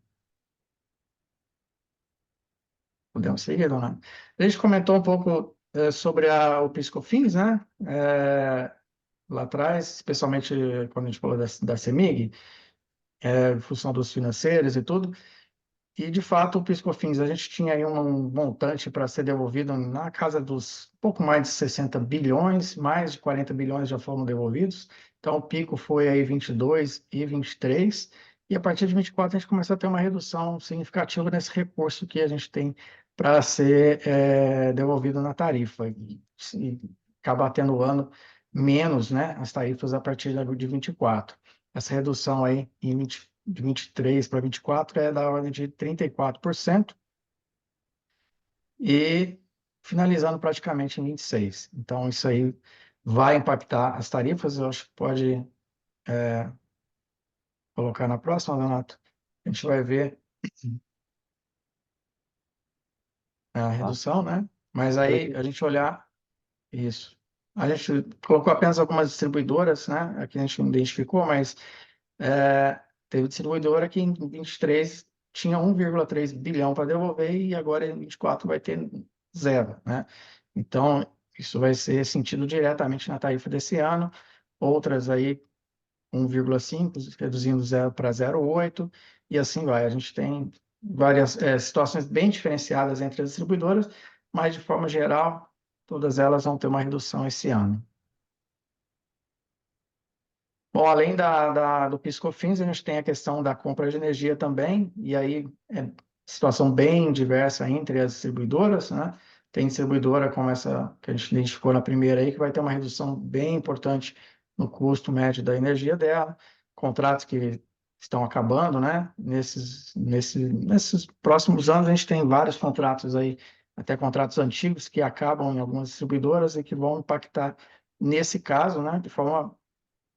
Podemos seguir, dona? A gente comentou um pouco sobre o PIS/COFINS, né? Lá atrás, especialmente quando a gente falou da CEMIG, em função dos financeiros e tudo. E, de fato, o PIS/COFINS, a gente tinha aí um montante para ser devolvido na casa dos pouco mais de 60 bilhões, mais de 40 bilhões já foram devolvidos. Então, o pico foi aí 22 e 23, e a partir de 24 a gente começou a ter uma redução significativa nesse recurso que a gente tem para ser devolvido na tarifa. E acaba tendo o ano menos, né, as tarifas a partir de 24. Essa redução aí de 23 para 24 é da ordem de 34% e finalizando praticamente em 26. Então, isso aí vai impactar as tarifas. Eu acho que pode colocar na próxima, Leonardo. A gente vai ver a Tá? redução, né? Mas Olha aí aqui. a gente olhar isso. A gente colocou apenas algumas distribuidoras, né? Aqui a gente não identificou, mas teve distribuidora que em 23 tinha 1,3 bilhão para devolver e agora em 24 vai ter zero, né? Então, isso vai ser sentido diretamente na tarifa desse ano. Outras aí 1,5, reduzindo zero para 0,8 e assim vai. A gente tem várias situações bem diferenciadas entre as distribuidoras, mas de forma geral, todas elas vão ter uma redução esse ano. Bom, além do PIS/COFINS, a gente tem a questão da compra de energia também, e aí é situação bem diversa entre as distribuidoras, né? Tem distribuidora como essa que a gente identificou na primeira aí, que vai ter uma redução bem importante no custo médio da energia dela, contratos que estão acabando, né? Nesses próximos anos, a gente tem vários contratos aí, até contratos antigos que acabam em algumas distribuidoras e que vão impactar, nesse caso, né, de forma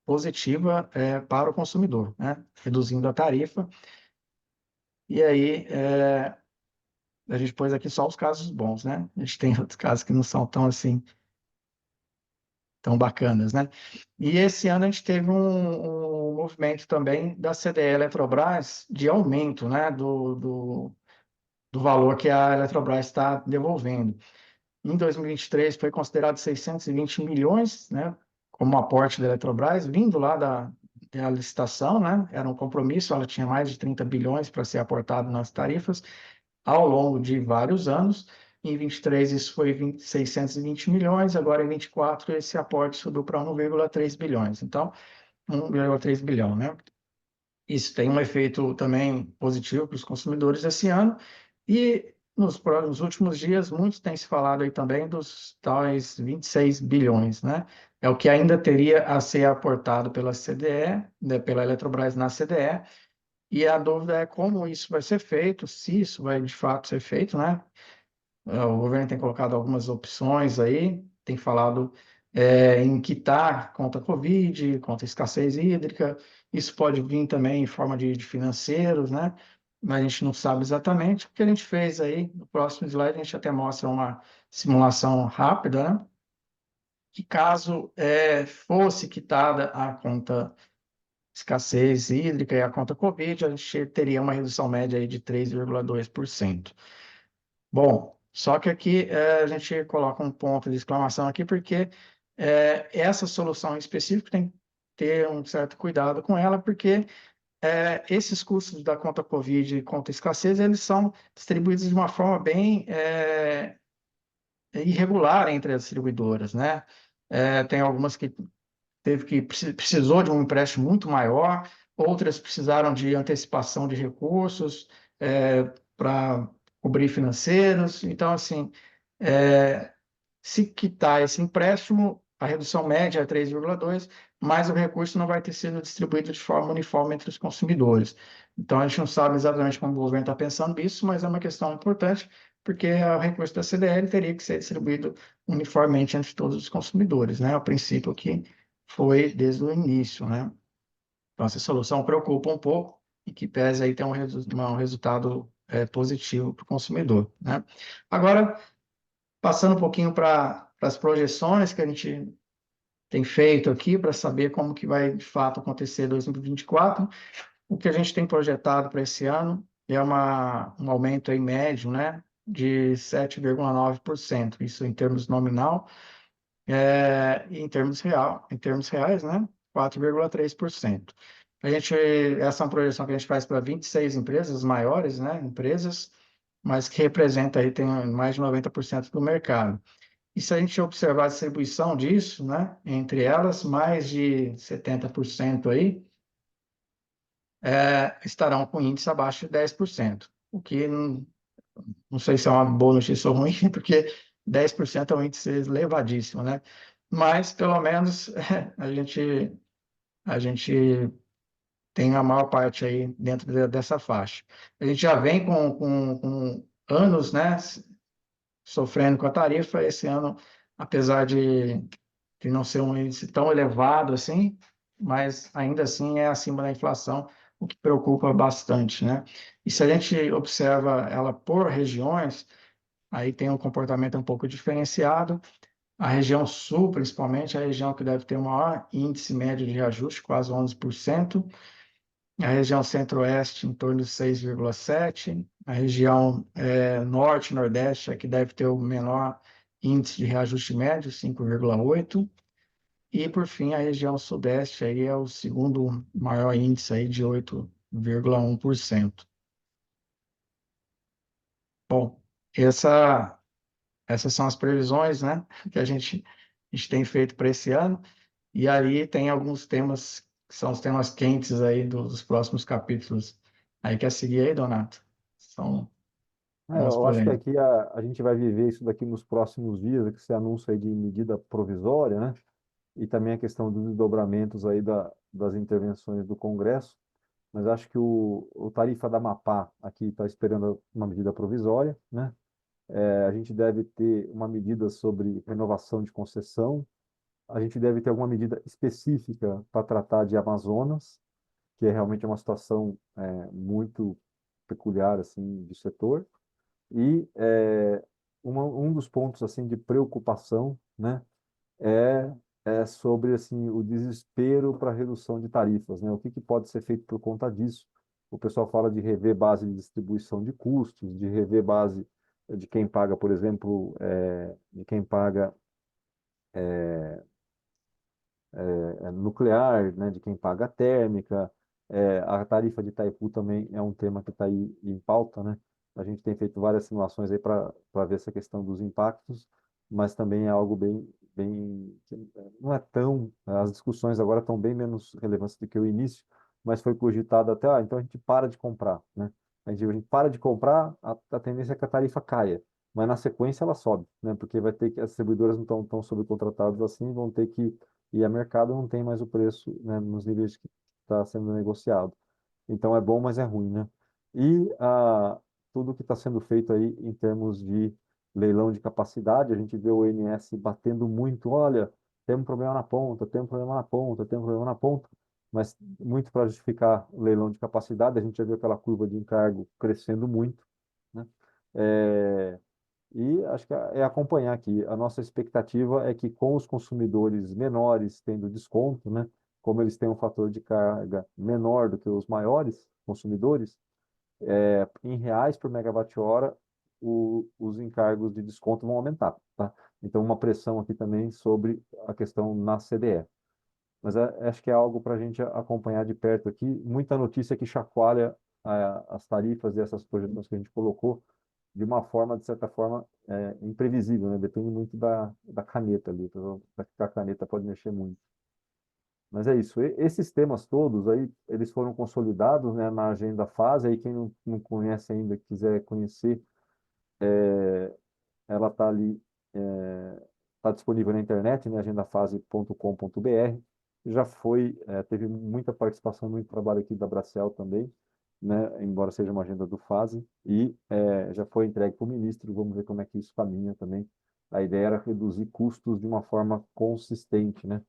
positiva para o consumidor, né? Reduzindo a tarifa. E aí, a gente pôs aqui só os casos bons, né? A gente tem outros casos que não são tão assim, tão bacanas, né? E esse ano a gente teve um movimento também da CDE Eletrobras de aumento, né, do valor que a Eletrobras está devolvendo. Em 2023 foi considerado 620 milhões, né, como aporte da Eletrobras, vindo lá da licitação, né? Era um compromisso, ela tinha mais de 30 bilhões para ser aportado nas tarifas ao longo de vários anos. Em 23 isso foi 620 milhões, agora em 24 esse aporte subiu para 1,3 bilhões. Então, 1,3 bilhão, né? Isso tem um efeito também positivo para os consumidores esse ano. E nos últimos dias, muitos têm se falado aí também dos tais 26 bilhões, né? É o que ainda teria a ser aportado pela CDE, né, pela Eletrobras na CDE, e a dúvida é como isso vai ser feito, se isso vai de fato ser feito, né? O governo tem colocado algumas opções aí, tem falado em quitar conta Covid, conta escassez hídrica, isso pode vir também em forma de financeiros, né? Mas a gente não sabe exatamente. O que a gente fez aí, no próximo slide, a gente até mostra uma simulação rápida, né? Que caso fosse quitada a conta escassez hídrica e a conta Covid, a gente teria uma redução média aí de 3,2%. Bom, só que aqui a gente coloca um ponto de exclamação aqui, porque essa solução em específico tem que ter um certo cuidado com ela, porque esses custos da conta Covid e conta escassez, eles são distribuídos de uma forma bem irregular entre as distribuidoras, né? Tem algumas que precisou de um empréstimo muito maior, outras precisaram de antecipação de recursos para cobrir financeiros. Então, assim, se quitar esse empréstimo, a redução média é 3,2, mas o recurso não vai ter sido distribuído de forma uniforme entre os consumidores. Então, a gente não sabe exatamente como o governo está pensando nisso, mas é uma questão importante, porque o recurso da CDL teria que ser distribuído uniformemente entre todos os consumidores, né? O princípio que foi desde o início, né? Então, essa solução preocupa um pouco e que pese aí ter um resultado positivo para o consumidor, né? Agora, passando um pouquinho para as projeções que a gente tem feito aqui para saber como que vai de fato acontecer 2024, o que a gente tem projetado para esse ano é um aumento aí médio, né, de 7,9%, isso em termos nominal, e em termos reais, né, 4,3%. Essa é uma projeção que a gente faz para 26 empresas maiores, né, empresas, mas que representa aí, tem mais de 90% do mercado. E se a gente observar a distribuição disso, né, entre elas, mais de 70% aí estarão com índice abaixo de 10%, o que não sei se é uma boa notícia ou ruim, porque 10% é um índice elevadíssimo, né? Mas, pelo menos, a gente tem a maior parte aí dentro dessa faixa. A gente já vem com anos, né, sofrendo com a tarifa. Esse ano, apesar de não ser um índice tão elevado assim, mas ainda assim é acima da inflação, o que preocupa bastante, né? E se a gente observa ela por regiões, aí tem um comportamento um pouco diferenciado. A região sul, principalmente, é a região que deve ter o maior índice médio de reajuste, quase 11%. A região centro-oeste, em torno de 6,7%. A região norte e nordeste é que deve ter o menor índice de reajuste médio, 5,8%. E, por fim, a região sudeste aí é o segundo maior índice aí de 8,1%. Bom, essas são as previsões, né, que a gente tem feito para esse ano. E aí tem alguns temas que são os temas quentes aí dos próximos capítulos. Aí quer seguir aí, Donato? São umas Eu acho que polêmicas. aqui a gente vai viver isso daqui nos próximos dias, esse anúncio aí de medida provisória, né? E também a questão dos desdobramentos aí das intervenções do Congresso. Mas acho que o Tarifa da Amapá aqui está esperando uma medida provisória, né? A gente deve ter uma medida sobre renovação de concessão, a gente deve ter alguma medida específica para tratar de Amazonas, que é realmente uma situação muito peculiar assim do setor. E um dos pontos assim de preocupação, né, é, é sobre assim o desespero para redução de tarifas, né? O que pode ser feito por conta disso? O pessoal fala de rever base de distribuição de custos, de rever base de quem paga, por exemplo, de quem paga nuclear, né, de quem paga a térmica. A tarifa de Itaipu também é um tema que está aí em pauta, né? A gente tem feito várias simulações aí para ver essa questão dos impactos, mas também é algo que não é tão, as discussões agora estão bem menos relevantes do que o início, mas foi cogitado até, então a gente para de comprar, né? A gente para de comprar, a tendência é que a tarifa caia, mas na sequência ela sobe, né? Porque vai ter que, as distribuidoras não estão tão sobrecontratadas assim, vão ter que e a mercado não tem mais o preço, né, nos níveis que está sendo negociado. Então é bom, mas é ruim, né? E tudo que está sendo feito aí em termos de leilão de capacidade, a gente vê o ONS batendo muito, olha, tem um problema na ponta, tem um problema na ponta, tem um problema na ponta, mas muito para justificar o leilão de capacidade, a gente já viu aquela curva de encargo crescendo muito, né? É, e acho que é acompanhar aqui. A nossa expectativa é que com os consumidores menores tendo desconto, né, como eles têm um fator de carga menor do que os maiores consumidores, em reais por megawatt-hora, os encargos de desconto vão aumentar, tá? Então, uma pressão aqui também sobre a questão na CDE. Mas acho que é algo para a gente acompanhar de perto aqui. Muita notícia que chacoalha as tarifas e essas projeções que a gente colocou de uma forma, de certa forma, imprevisível, né? Depende muito da caneta ali. A caneta pode mexer muito. Mas é isso. Esses temas todos aí, eles foram consolidados, né, na agenda fase. Aí quem não conhece ainda, quiser conhecer, ela está ali, está disponível na internet, né, agendafase.com.br. Já foi, teve muita participação, muito trabalho aqui da Bracel também, né, embora seja uma agenda do FASE, e já foi entregue para o ministro, vamos ver como é que isso caminha também. A ideia era reduzir custos de uma forma consistente, né?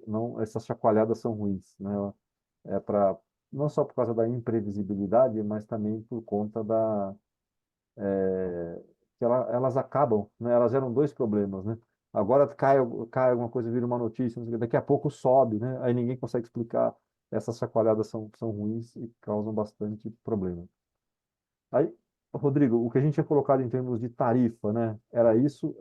Não, essas chacoalhadas são ruins, né? Para não só por causa da imprevisibilidade, mas também por conta que elas acabam, né? Elas eram dois problemas, né? Agora cai alguma coisa, vira uma notícia, não sei o quê, daqui a pouco sobe, né? Aí ninguém consegue explicar. Essas chacoalhadas são ruins e causam bastante problema. Aí, Rodrigo, o que a gente tinha colocado em termos de tarifa, né? Era isso.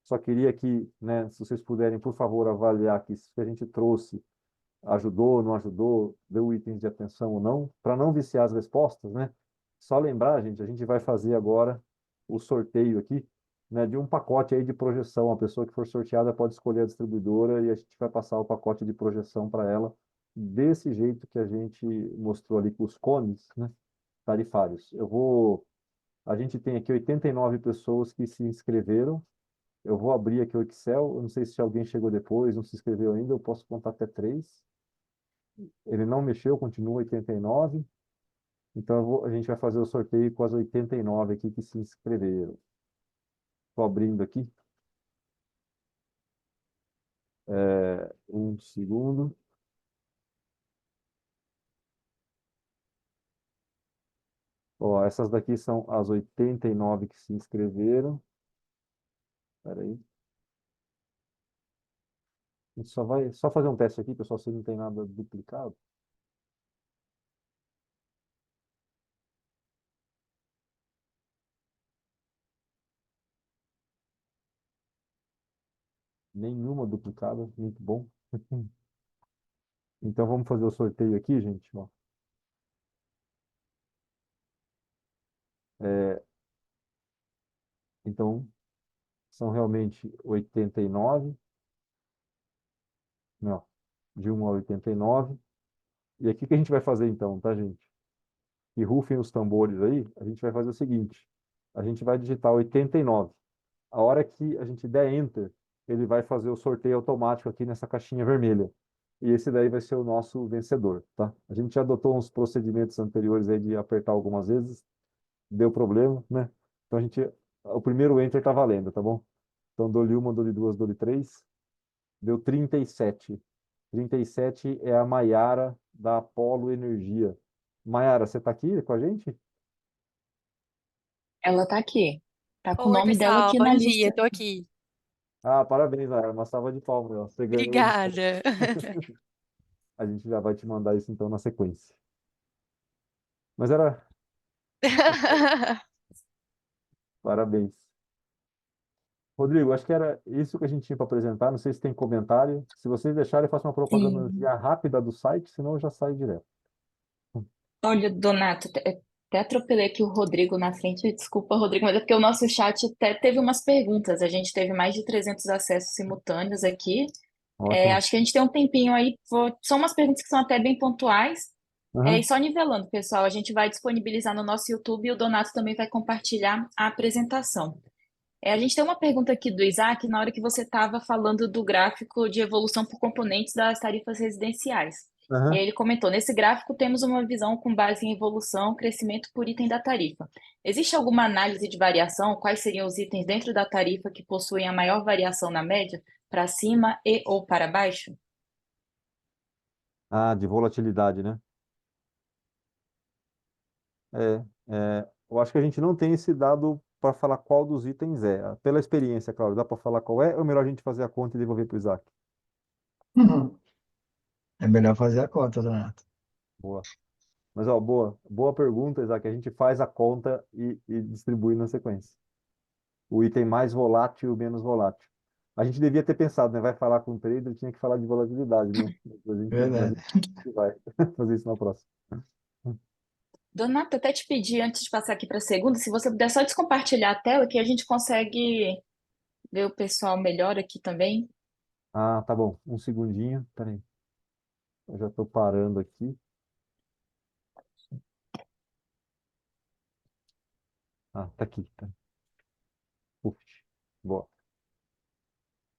Só queria que, né, se vocês puderem, por favor, avaliar que isso que a gente trouxe ajudou, não ajudou, deu itens de atenção ou não, para não viciar as respostas, né? Só lembrar, gente, a gente vai fazer agora o sorteio aqui, né, de um pacote aí de projeção. A pessoa que for sorteada pode escolher a distribuidora e a gente vai passar o pacote de projeção para ela desse jeito que a gente mostrou ali com os cones, né, tarifários. A gente tem aqui 89 pessoas que se inscreveram. Eu vou abrir aqui o Excel. Eu não sei se alguém chegou depois, não se inscreveu ainda. Eu posso contar até três. Ele não mexeu, continua 89. Então a gente vai fazer o sorteio com as 89 aqui que se inscreveram. Estou abrindo aqui. Um segundo. Ó, essas daqui são as 89 que se inscreveram. Espera aí. A gente só fazer um teste aqui, pessoal, se não tem nada duplicado. Nenhuma duplicada, muito bom. Então vamos fazer o sorteio aqui, gente. Ó. É, então são realmente 89, não, de 1 a 89. E aqui o que a gente vai fazer então, tá, gente? E rufem os tambores aí, a gente vai fazer o seguinte: a gente vai digitar 89. A hora que a gente der Enter, ele vai fazer o sorteio automático aqui nessa caixinha vermelha. E esse daí vai ser o nosso vencedor, tá? A gente já adotou uns procedimentos anteriores aí de apertar algumas vezes, deu problema, né? Então o primeiro Enter tá valendo, tá bom? Então dou-lhe uma, dou-lhe duas, dou-lhe três, deu 37. 37 é a Maiara da Apolo Energia. Maiara, você está aqui com a gente? Ela tá aqui. Tá com o Oi, nome dela pessoal, aqui bom na dia, lista. tô aqui. Ah, parabéns, Maiara, uma salva de palmas, ó. Você ganhou um ponto. Obrigada. A gente já vai te mandar isso então na sequência. Mas era parabéns. Rodrigo, acho que era isso que a gente tinha para apresentar. Não sei se tem comentário. Se vocês deixarem, eu faço uma propaganda Sim. rápida do site, senão eu já saio direto. Olha, Donato, até atropelei aqui o Rodrigo na frente. Desculpa, Rodrigo, mas é porque o nosso chat até teve umas perguntas. A gente teve mais de 300 acessos simultâneos aqui. Ótimo. Acho que a gente tem um tempinho aí. São umas perguntas que são até bem pontuais. E Aham. só nivelando, pessoal, a gente vai disponibilizar no nosso YouTube e o Donato também vai compartilhar a apresentação. A gente tem uma pergunta aqui do Isaac, na hora que você estava falando do gráfico de evolução por componentes das tarifas residenciais. E aí Aham. ele comentou: nesse gráfico temos uma visão com base em evolução, crescimento por item da tarifa. Existe alguma análise de variação? Quais seriam os itens dentro da tarifa que possuem a maior variação na média, para cima e ou para baixo? Ah, de volatilidade, né? Eu acho que a gente não tem esse dado para falar qual dos itens é. Pela experiência, claro, dá para falar qual é, ou é melhor a gente fazer a conta e devolver para o Isaac? É melhor fazer a conta, Donato. Boa. Mas, ó, boa pergunta, Isaac. A gente faz a conta e distribui na sequência. O item mais volátil e o menos volátil. A gente devia ter pensado, né? Vai falar com o trader, tinha que falar de volatilidade, né? Mas a Verdade. gente vai fazer isso na próxima. Donato, até te pedi antes de passar aqui para a segunda, se você puder só descompartilhar a tela, que a gente consegue ver o pessoal melhor aqui também. Ah, tá bom. Um segundinho. Peraí. Eu já estou parando aqui. Ah, tá aqui. Tá. Uf, boa.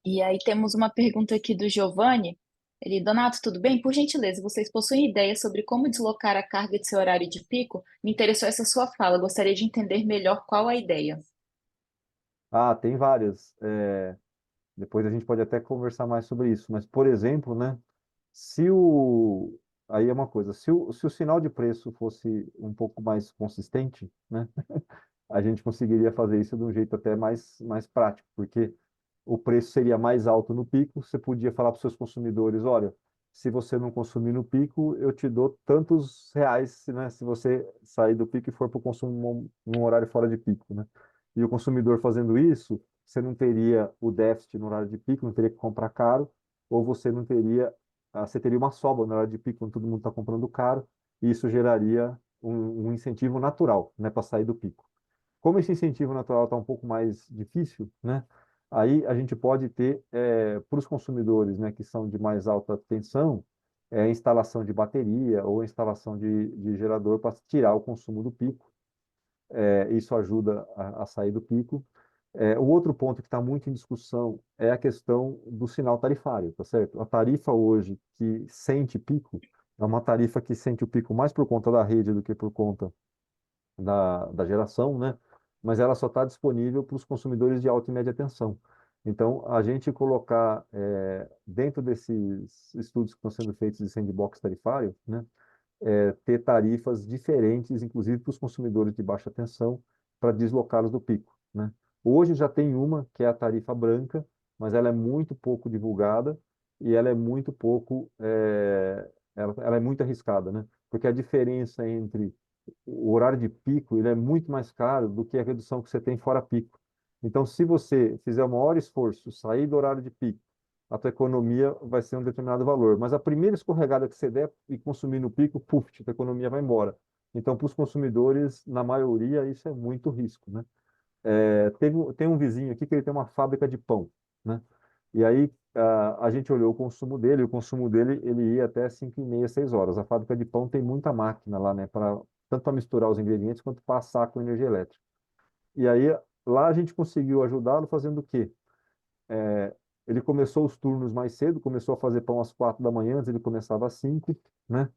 E aí temos uma pergunta aqui do Giovanni. Ele, Donato, tudo bem? Por gentileza, vocês possuem ideia sobre como deslocar a carga de seu horário de pico? Me interessou essa sua fala. Gostaria de entender melhor qual a ideia. Ah, tem várias. Depois a gente pode até conversar mais sobre isso. Mas, por exemplo, né? Se o... Aí é uma coisa. Se o sinal de preço fosse um pouco mais consistente, né? A gente conseguiria fazer isso de um jeito até mais prático, porque o preço seria mais alto no pico, você podia falar para os seus consumidores, olha, se você não consumir no pico, eu te dou tantos reais, né, se você sair do pico e for para o consumo num horário fora de pico, né? E o consumidor fazendo isso, você não teria o déficit no horário de pico, não teria que comprar caro, ou você não teria, você teria uma sobra no horário de pico quando todo mundo está comprando caro, e isso geraria um incentivo natural, né, para sair do pico. Como esse incentivo natural está um pouco mais difícil, né? Aí a gente pode ter para os consumidores, né, que são de mais alta tensão, instalação de bateria ou instalação de gerador para tirar o consumo do pico. Isso ajuda a sair do pico. O outro ponto que está muito em discussão é a questão do sinal tarifário, tá certo? A tarifa hoje que sente pico é uma tarifa que sente o pico mais por conta da rede do que por conta da geração, né? Mas ela só está disponível para os consumidores de alta e média tensão. Então, a gente colocar dentro desses estudos que estão sendo feitos de sandbox tarifário, né? Ter tarifas diferentes, inclusive para os consumidores de baixa tensão, para deslocá-los do pico, né? Hoje já tem uma, que é a tarifa branca, mas ela é muito pouco divulgada e ela é muito pouco, ela é muito arriscada, né? Porque a diferença entre o horário de pico ele é muito mais caro do que a redução que você tem fora pico. Então, se você fizer o maior esforço, sair do horário de pico, a tua economia vai ser um determinado valor. Mas a primeira escorregada que você der e consumir no pico, puf, a tua economia vai embora. Então, para os consumidores, na maioria, isso é muito risco, né? Tem um vizinho aqui que ele tem uma fábrica de pão, né? E aí a gente olhou o consumo dele ele ia até 5h30, 6 horas. A fábrica de pão tem muita máquina lá, né? Tanto para misturar os ingredientes quanto passar com energia elétrica. E aí lá a gente conseguiu ajudá-lo fazendo o quê? Ele começou os turnos mais cedo, começou a fazer pão às 4 da manhã, antes ele começava às 5, né?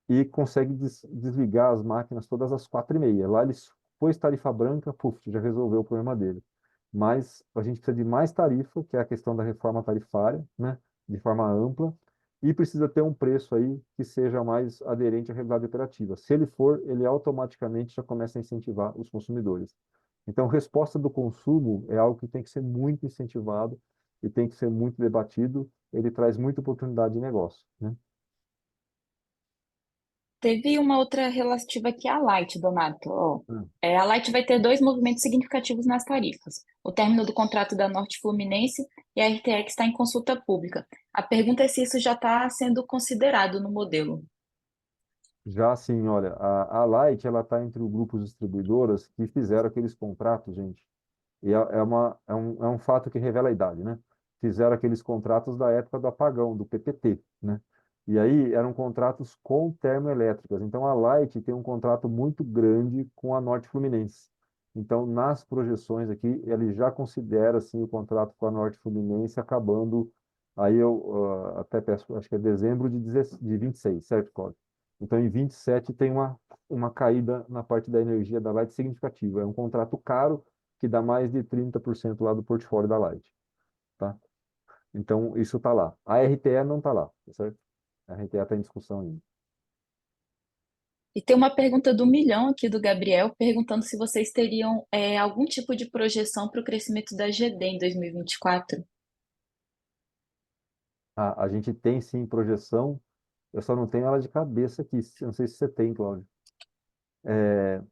E consegue desligar as máquinas todas às 4h30. Lá ele pôs tarifa branca, puf, já resolveu o problema dele. Mas a gente precisa de mais tarifa, que é a questão da reforma tarifária, né? De forma ampla. e precisa ter um preço aí que seja mais aderente à realidade operativa. Se ele for, ele automaticamente já começa a incentivar os consumidores. Então, resposta do consumo é algo que tem que ser muito incentivado e tem que ser muito debatido. Ele traz muita oportunidade de negócio, né? Teve uma outra relativa aqui à Light, Donato. Ó, Hum. a Light vai ter dois movimentos significativos nas tarifas: o término do contrato da Norte Fluminense e a RTE que está em consulta pública. A pergunta é se isso já está sendo considerado no modelo. Já assim, olha, a Light, ela está entre os grupos distribuidoras que fizeram aqueles contratos, gente. E é um fato que revela a idade, né? Fizeram aqueles contratos da época do apagão, do PPT, né? E aí eram contratos com termoelétricas. Então a Light tem um contrato muito grande com a Norte Fluminense. Então nas projeções aqui, ele já considera assim o contrato com a Norte Fluminense acabando. Aí eu até peço, acho que é dezembro de 26, certo, Cláudio? Então em 27 tem uma caída na parte da energia da Light significativa. É um contrato caro que dá mais de 30% lá do portfólio da Light, tá? Então, isso está lá. A RTE não está lá, tá certo? A RTE está em discussão ainda. E tem uma pergunta do milhão aqui do Gabriel, perguntando se vocês teriam algum tipo de projeção para o crescimento da GD em 2024. A gente tem, sim, projeção, eu só não tenho ela de cabeça aqui, não sei se você tem, Cláudio. Eu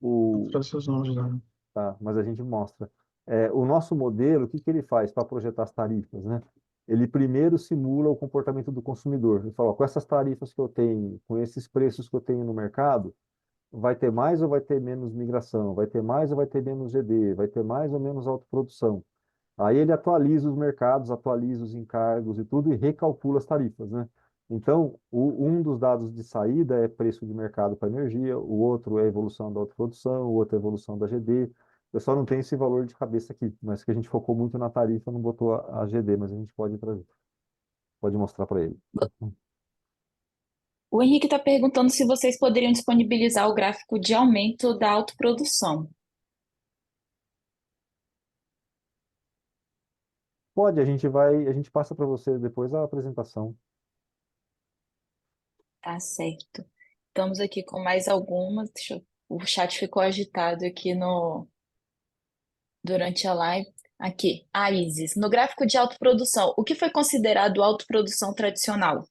O, trouxe os números, né? tá, mas a gente mostra. O nosso modelo, o que que ele faz para projetar as tarifas, né? Ele primeiro simula o comportamento do consumidor. Ele fala, ó, com essas tarifas que eu tenho, com esses preços que eu tenho no mercado, vai ter mais ou vai ter menos migração? Vai ter mais ou vai ter menos GD? Vai ter mais ou menos autoprodução? Aí ele atualiza os mercados, atualiza os encargos e tudo e recalcula as tarifas, né? Então, um dos dados de saída é preço de mercado para energia, o outro é a evolução da autoprodução, o outro é a evolução da GD. Eu só não tenho esse valor de cabeça aqui, mas que a gente focou muito na tarifa, não botou a GD, mas a gente pode trazer, pode mostrar para ele. O Henrique está perguntando se vocês poderiam disponibilizar o gráfico de aumento da autoprodução. Pode, a gente passa para você depois a apresentação. Tá certo. Estamos aqui com mais algumas. O chat ficou agitado aqui durante a live. Aqui, a Isis. No gráfico de autoprodução, o que foi considerado autoprodução tradicional?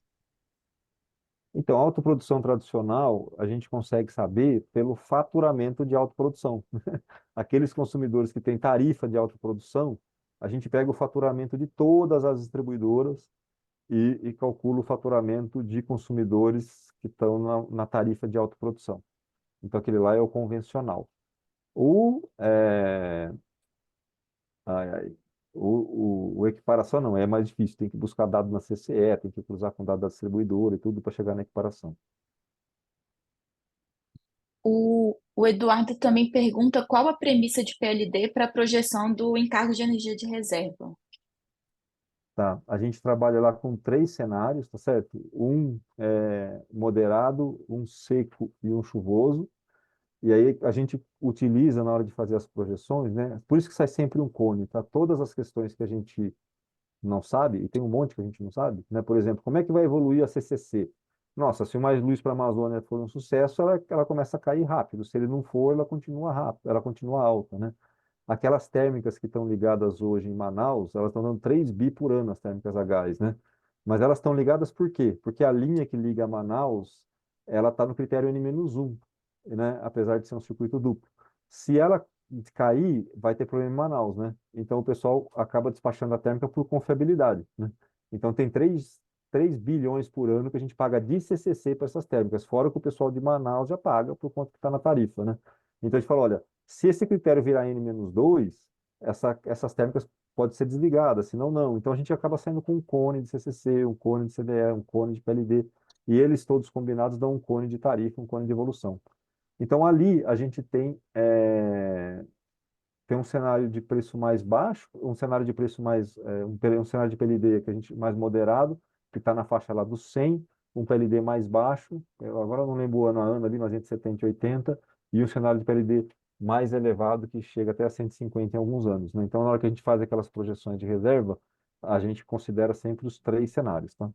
Então, a autoprodução tradicional, a gente consegue saber pelo faturamento de autoprodução. Aqueles consumidores que têm tarifa de autoprodução, a gente pega o faturamento de todas as distribuidoras e calcula o faturamento de consumidores que estão na tarifa de autoprodução. Então, aquele lá é o convencional. O, é, ai, ai, o equiparação não, é mais difícil, tem que buscar dado na CCE, tem que cruzar com dado da distribuidora e tudo para chegar na equiparação. O Eduardo também pergunta qual a premissa de PLD para a projeção do encargo de energia de reserva. Tá? A gente trabalha lá com 3 cenários, tá certo? Um moderado, um seco e um chuvoso. E aí a gente utiliza na hora de fazer as projeções, né? Por isso que sai sempre um cone, tá? Todas as questões que a gente não sabe, e tem um monte que a gente não sabe, né? Por exemplo, como é que vai evoluir a CCC? Nossa, se o Mais Luz para a Amazônia for um sucesso, ela começa a cair rápido. Se ele não for, ela continua rápido, ela continua alta, né? Aquelas térmicas que estão ligadas hoje em Manaus, elas estão dando 3 bi por ano, as térmicas a gás, né? Mas elas estão ligadas por quê? Porque a linha que liga a Manaus, ela está no critério N-1, né? Apesar de ser um circuito duplo. Se ela cair, vai ter problema em Manaus, né? Então o pessoal acaba despachando a térmica por confiabilidade, né? Então tem 3 bilhões por ano que a gente paga de CCC para essas térmicas, fora que o pessoal de Manaus já paga por conta que está na tarifa, né? Então a gente fala, olha, se esse critério virar N-2, essas térmicas podem ser desligadas, senão não. Então a gente acaba saindo com um cone de CCC, um cone de CDE, um cone de PLD, e eles todos combinados dão um cone de tarifa, um cone de evolução. Então ali a gente tem um cenário de preço mais baixo, um cenário de preço mais, um cenário de PLD que a gente mais moderado, que está na faixa lá dos 100, um PLD mais baixo, eu agora não lembro o ano a ano ali, mas entre 70 e 80, e um cenário de PLD mais elevado que chega até a 150 em alguns anos, né? Então, na hora que a gente faz aquelas projeções de reserva, a gente considera sempre os 3 cenários, tá?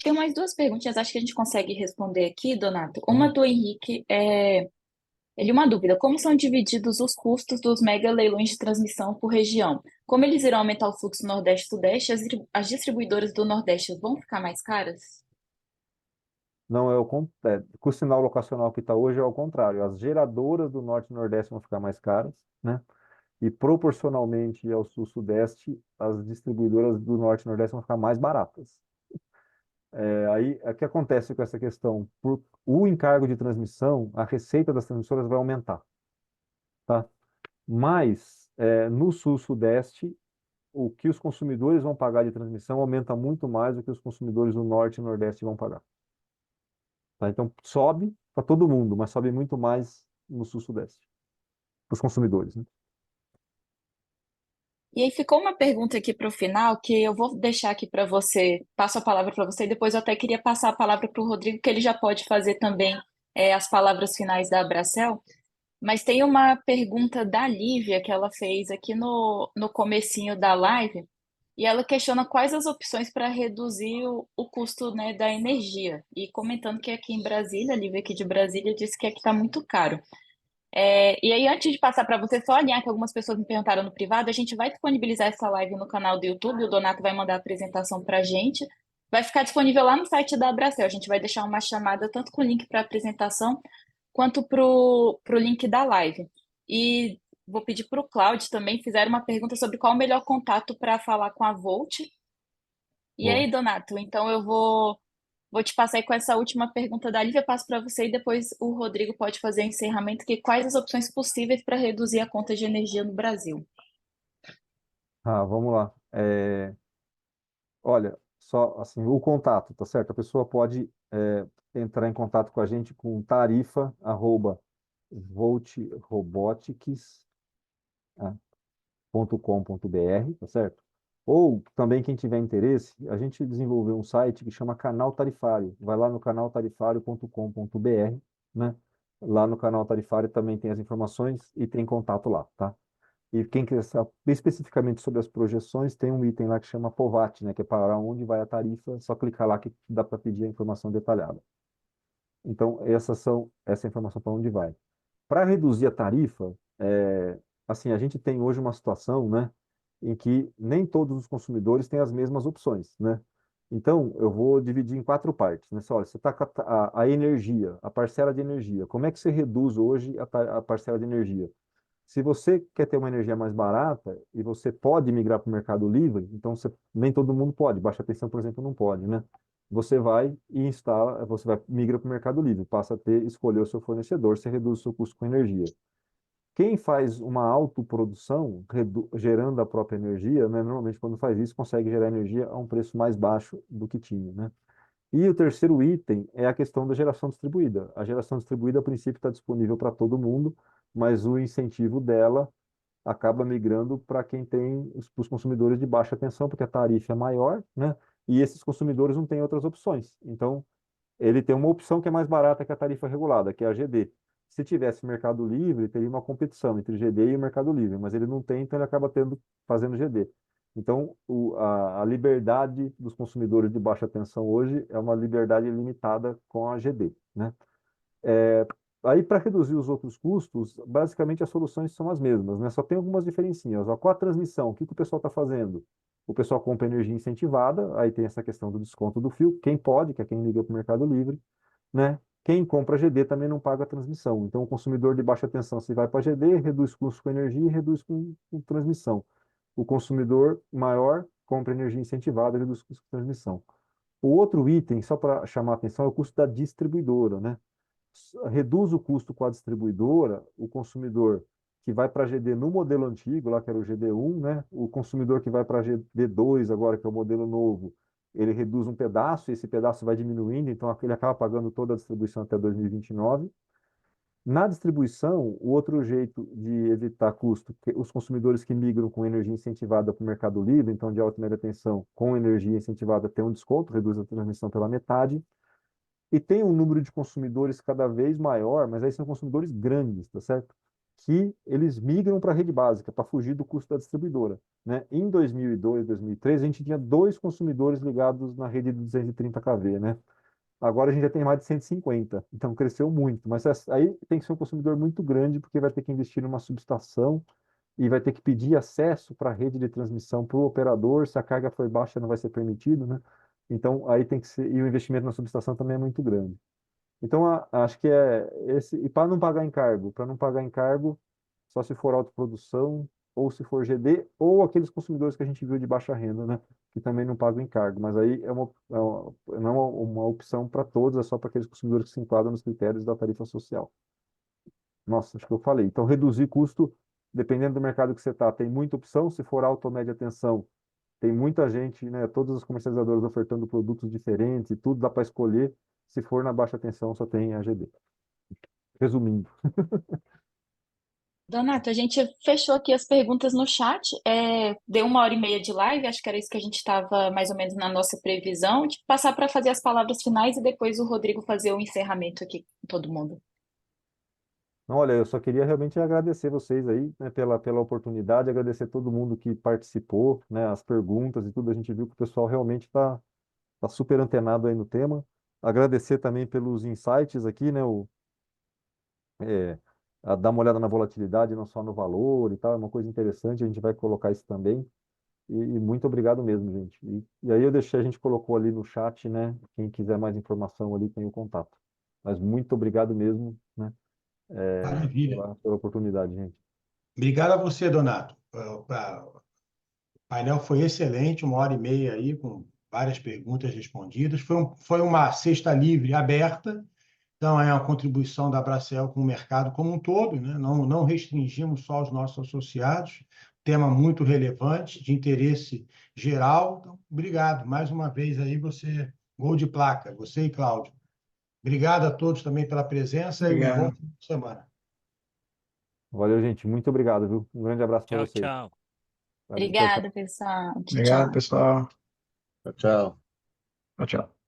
Tem mais duas perguntinhas, acho que a gente consegue responder aqui, Donato. Uma do Henrique uma dúvida: como são divididos os custos dos mega leilões de transmissão por região? Como eles irão aumentar o fluxo Nordeste-Sudeste, as distribuidoras do Nordeste vão ficar mais caras? Não é com o sinal locacional que está hoje é ao contrário. As geradoras do Norte e Nordeste vão ficar mais caras, né? E proporcionalmente ao Sul-Sudeste, as distribuidoras do Norte e Nordeste vão ficar mais baratas. Aí, o que acontece com essa questão? Por o encargo de transmissão, a receita das transmissoras vai aumentar, tá? Mas, no Sul-Sudeste, o que os consumidores vão pagar de transmissão aumenta muito mais do que os consumidores do Norte e Nordeste vão pagar. Tá? Então, sobe para todo mundo, mas sobe muito mais no Sul-Sudeste, para os consumidores, né? E aí ficou uma pergunta aqui para o final que eu vou deixar aqui para você, passo a palavra para você, e depois eu até queria passar a palavra para o Rodrigo, que ele já pode fazer também as palavras finais da Abracel. Mas tem uma pergunta da Lívia que ela fez aqui no comecinho da live, e ela questiona quais as opções para reduzir o custo, né, da energia. E comentando que aqui em Brasília, a Lívia aqui de Brasília disse que aqui está muito caro. E aí, antes de passar para você, só alinhar que algumas pessoas me perguntaram no privado, a gente vai disponibilizar essa live no canal do YouTube, o Donato vai mandar a apresentação para a gente. Vai ficar disponível lá no site da Abracel. A gente vai deixar uma chamada tanto com o link para a apresentação quanto para o link da live. E vou pedir para o Cláudio também, fizeram uma pergunta sobre qual o melhor contato para falar com a Volt. E Boa. aí, Donato, então eu vou te passar aí com essa última pergunta da Lívia, passo para você e depois o Rodrigo pode fazer o encerramento, que quais as opções possíveis para reduzir a conta de energia no Brasil? Vamos lá. Olha, só assim, o contato, tá certo? A pessoa pode entrar em contato com a gente com tarifa@voltrobotics.com.br, tá certo? Ou também quem tiver interesse, a gente desenvolveu um site que chama Canal Tarifário. Vai lá no canaltarifário.com.br, né? Lá no Canal Tarifário também tem as informações e tem contato lá, tá? E quem quiser saber especificamente sobre as projeções, tem um item lá que chama POVAT, né, que é para onde vai a tarifa, só clicar lá que dá para pedir a informação detalhada. Então, essa é a informação para onde vai. Para reduzir a tarifa, assim, a gente tem hoje uma situação, né, em que nem todos os consumidores têm as mesmas opções, né? Então, eu vou dividir em quatro partes, né? Olha, você está com a energia, a parcela de energia. Como é que você reduz hoje a parcela de energia? Se você quer ter uma energia mais barata e você pode migrar para o Mercado Livre, então nem todo mundo pode. Baixa tensão, por exemplo, não pode, né? Você vai e instala, você vai migra para o Mercado Livre, passa a escolher o seu fornecedor, você reduz o seu custo com energia. Quem faz uma autoprodução, gerando a própria energia, né, normalmente quando faz isso, consegue gerar energia a um preço mais baixo do que tinha, né? E o terceiro item é a questão da geração distribuída. A geração distribuída, a princípio, está disponível para todo mundo, mas o incentivo dela acaba migrando para quem tem os consumidores de baixa tensão, porque a tarifa é maior, né? E esses consumidores não têm outras opções. Então, ele tem uma opção que é mais barata que a tarifa regulada, que é a GD. Se tivesse Mercado Livre, teria uma competição entre o GD e o Mercado Livre, mas ele não tem, então ele acaba fazendo GD. Então, a liberdade dos consumidores de baixa tensão hoje é uma liberdade limitada com a GD, né? Aí, para reduzir os outros custos, basicamente as soluções são as mesmas, né? Só tem algumas diferencinhas. Ó, com a transmissão, o que que o pessoal está fazendo? O pessoal compra energia incentivada, aí tem essa questão do desconto do fio. Quem pode, que é quem liga para o Mercado Livre, né? Quem compra GD também não paga a transmissão. Então, o consumidor de baixa tensão, se vai para GD, reduz custo com energia e reduz com transmissão. O consumidor maior compra energia incentivada e reduz custo com transmissão. O outro item, só para chamar a atenção, é o custo da distribuidora, né? Reduz o custo com a distribuidora, o consumidor que vai para GD no modelo antigo, lá que era o GD1, né? O consumidor que vai para GD2 agora, que é o modelo novo, ele reduz um pedaço, e esse pedaço vai diminuindo, então ele acaba pagando toda a distribuição até 2029. Na distribuição, o outro jeito de evitar custo, que os consumidores que migram com energia incentivada para o Mercado Livre, então de alta e média tensão, com energia incentivada tem um desconto, reduz a transmissão pela metade. E tem um número de consumidores cada vez maior, mas aí são consumidores grandes, tá certo? que eles migram para a rede básica, para fugir do custo da distribuidora, né? Em 2002, 2003, a gente tinha 2 consumidores ligados na rede de 230 kV, né? Agora a gente já tem mais de 150, então cresceu muito. Mas aí tem que ser um consumidor muito grande, porque vai ter que investir numa subestação e vai ter que pedir acesso para a rede de transmissão para o operador. Se a carga for baixa, não vai ser permitido, né? Então aí tem que ser. E o investimento na subestação também é muito grande. Então acho que é esse. E para não pagar encargo, só se for autoprodução, ou se for GD, ou aqueles consumidores que a gente viu de baixa renda, né? Que também não pagam encargo. Mas aí não é uma opção para todos, é só para aqueles consumidores que se enquadram nos critérios da tarifa social. Nossa, acho que eu falei. Então, reduzir custo, dependendo do mercado que você está, tem muita opção. Se for alta ou média tensão, tem muita gente, né? Todas as comercializadoras ofertando produtos diferentes e tudo dá para escolher. Se for na baixa tensão, só tem AGD. Resumindo. Donato, a gente fechou aqui as perguntas no chat. Deu 1h30 de live, acho que era isso que a gente estava mais ou menos na nossa previsão, de passar para fazer as palavras finais e depois o Rodrigo fazer o encerramento aqui com todo mundo. Olha, eu só queria realmente agradecer vocês aí, né, pela oportunidade, agradecer todo mundo que participou, né, as perguntas e tudo. A gente viu que o pessoal realmente tá super antenado aí no tema. Agradecer também pelos insights aqui, né, é, a dar uma olhada na volatilidade, não só no valor e tal, é uma coisa interessante, a gente vai colocar isso também. E muito obrigado mesmo, gente. E aí a gente colocou ali no chat, né, quem quiser mais informação ali tem o contato. Mas muito obrigado mesmo, né, Maravilha. pela oportunidade, gente. Obrigado a você, Donato. O painel foi excelente, 1h30 aí, com várias perguntas respondidas. Foi uma sexta livre aberta, então é uma contribuição da Bracel com o mercado como um todo, né? Não restringimos só os nossos associados, tema muito relevante, de interesse geral. Então, obrigado. Mais uma vez aí, você, gol de placa, você e Cláudio. Obrigado a todos também pela presença e um bom Obrigado. fim de semana. Valeu, gente. Muito obrigado, viu? Um grande abraço para Tchau, vocês. tchau. Valeu, tchau, tchau. Obrigada, pessoal. Tchau, Obrigado, tchau. pessoal. Tchau, tchau. Tchau, tchau.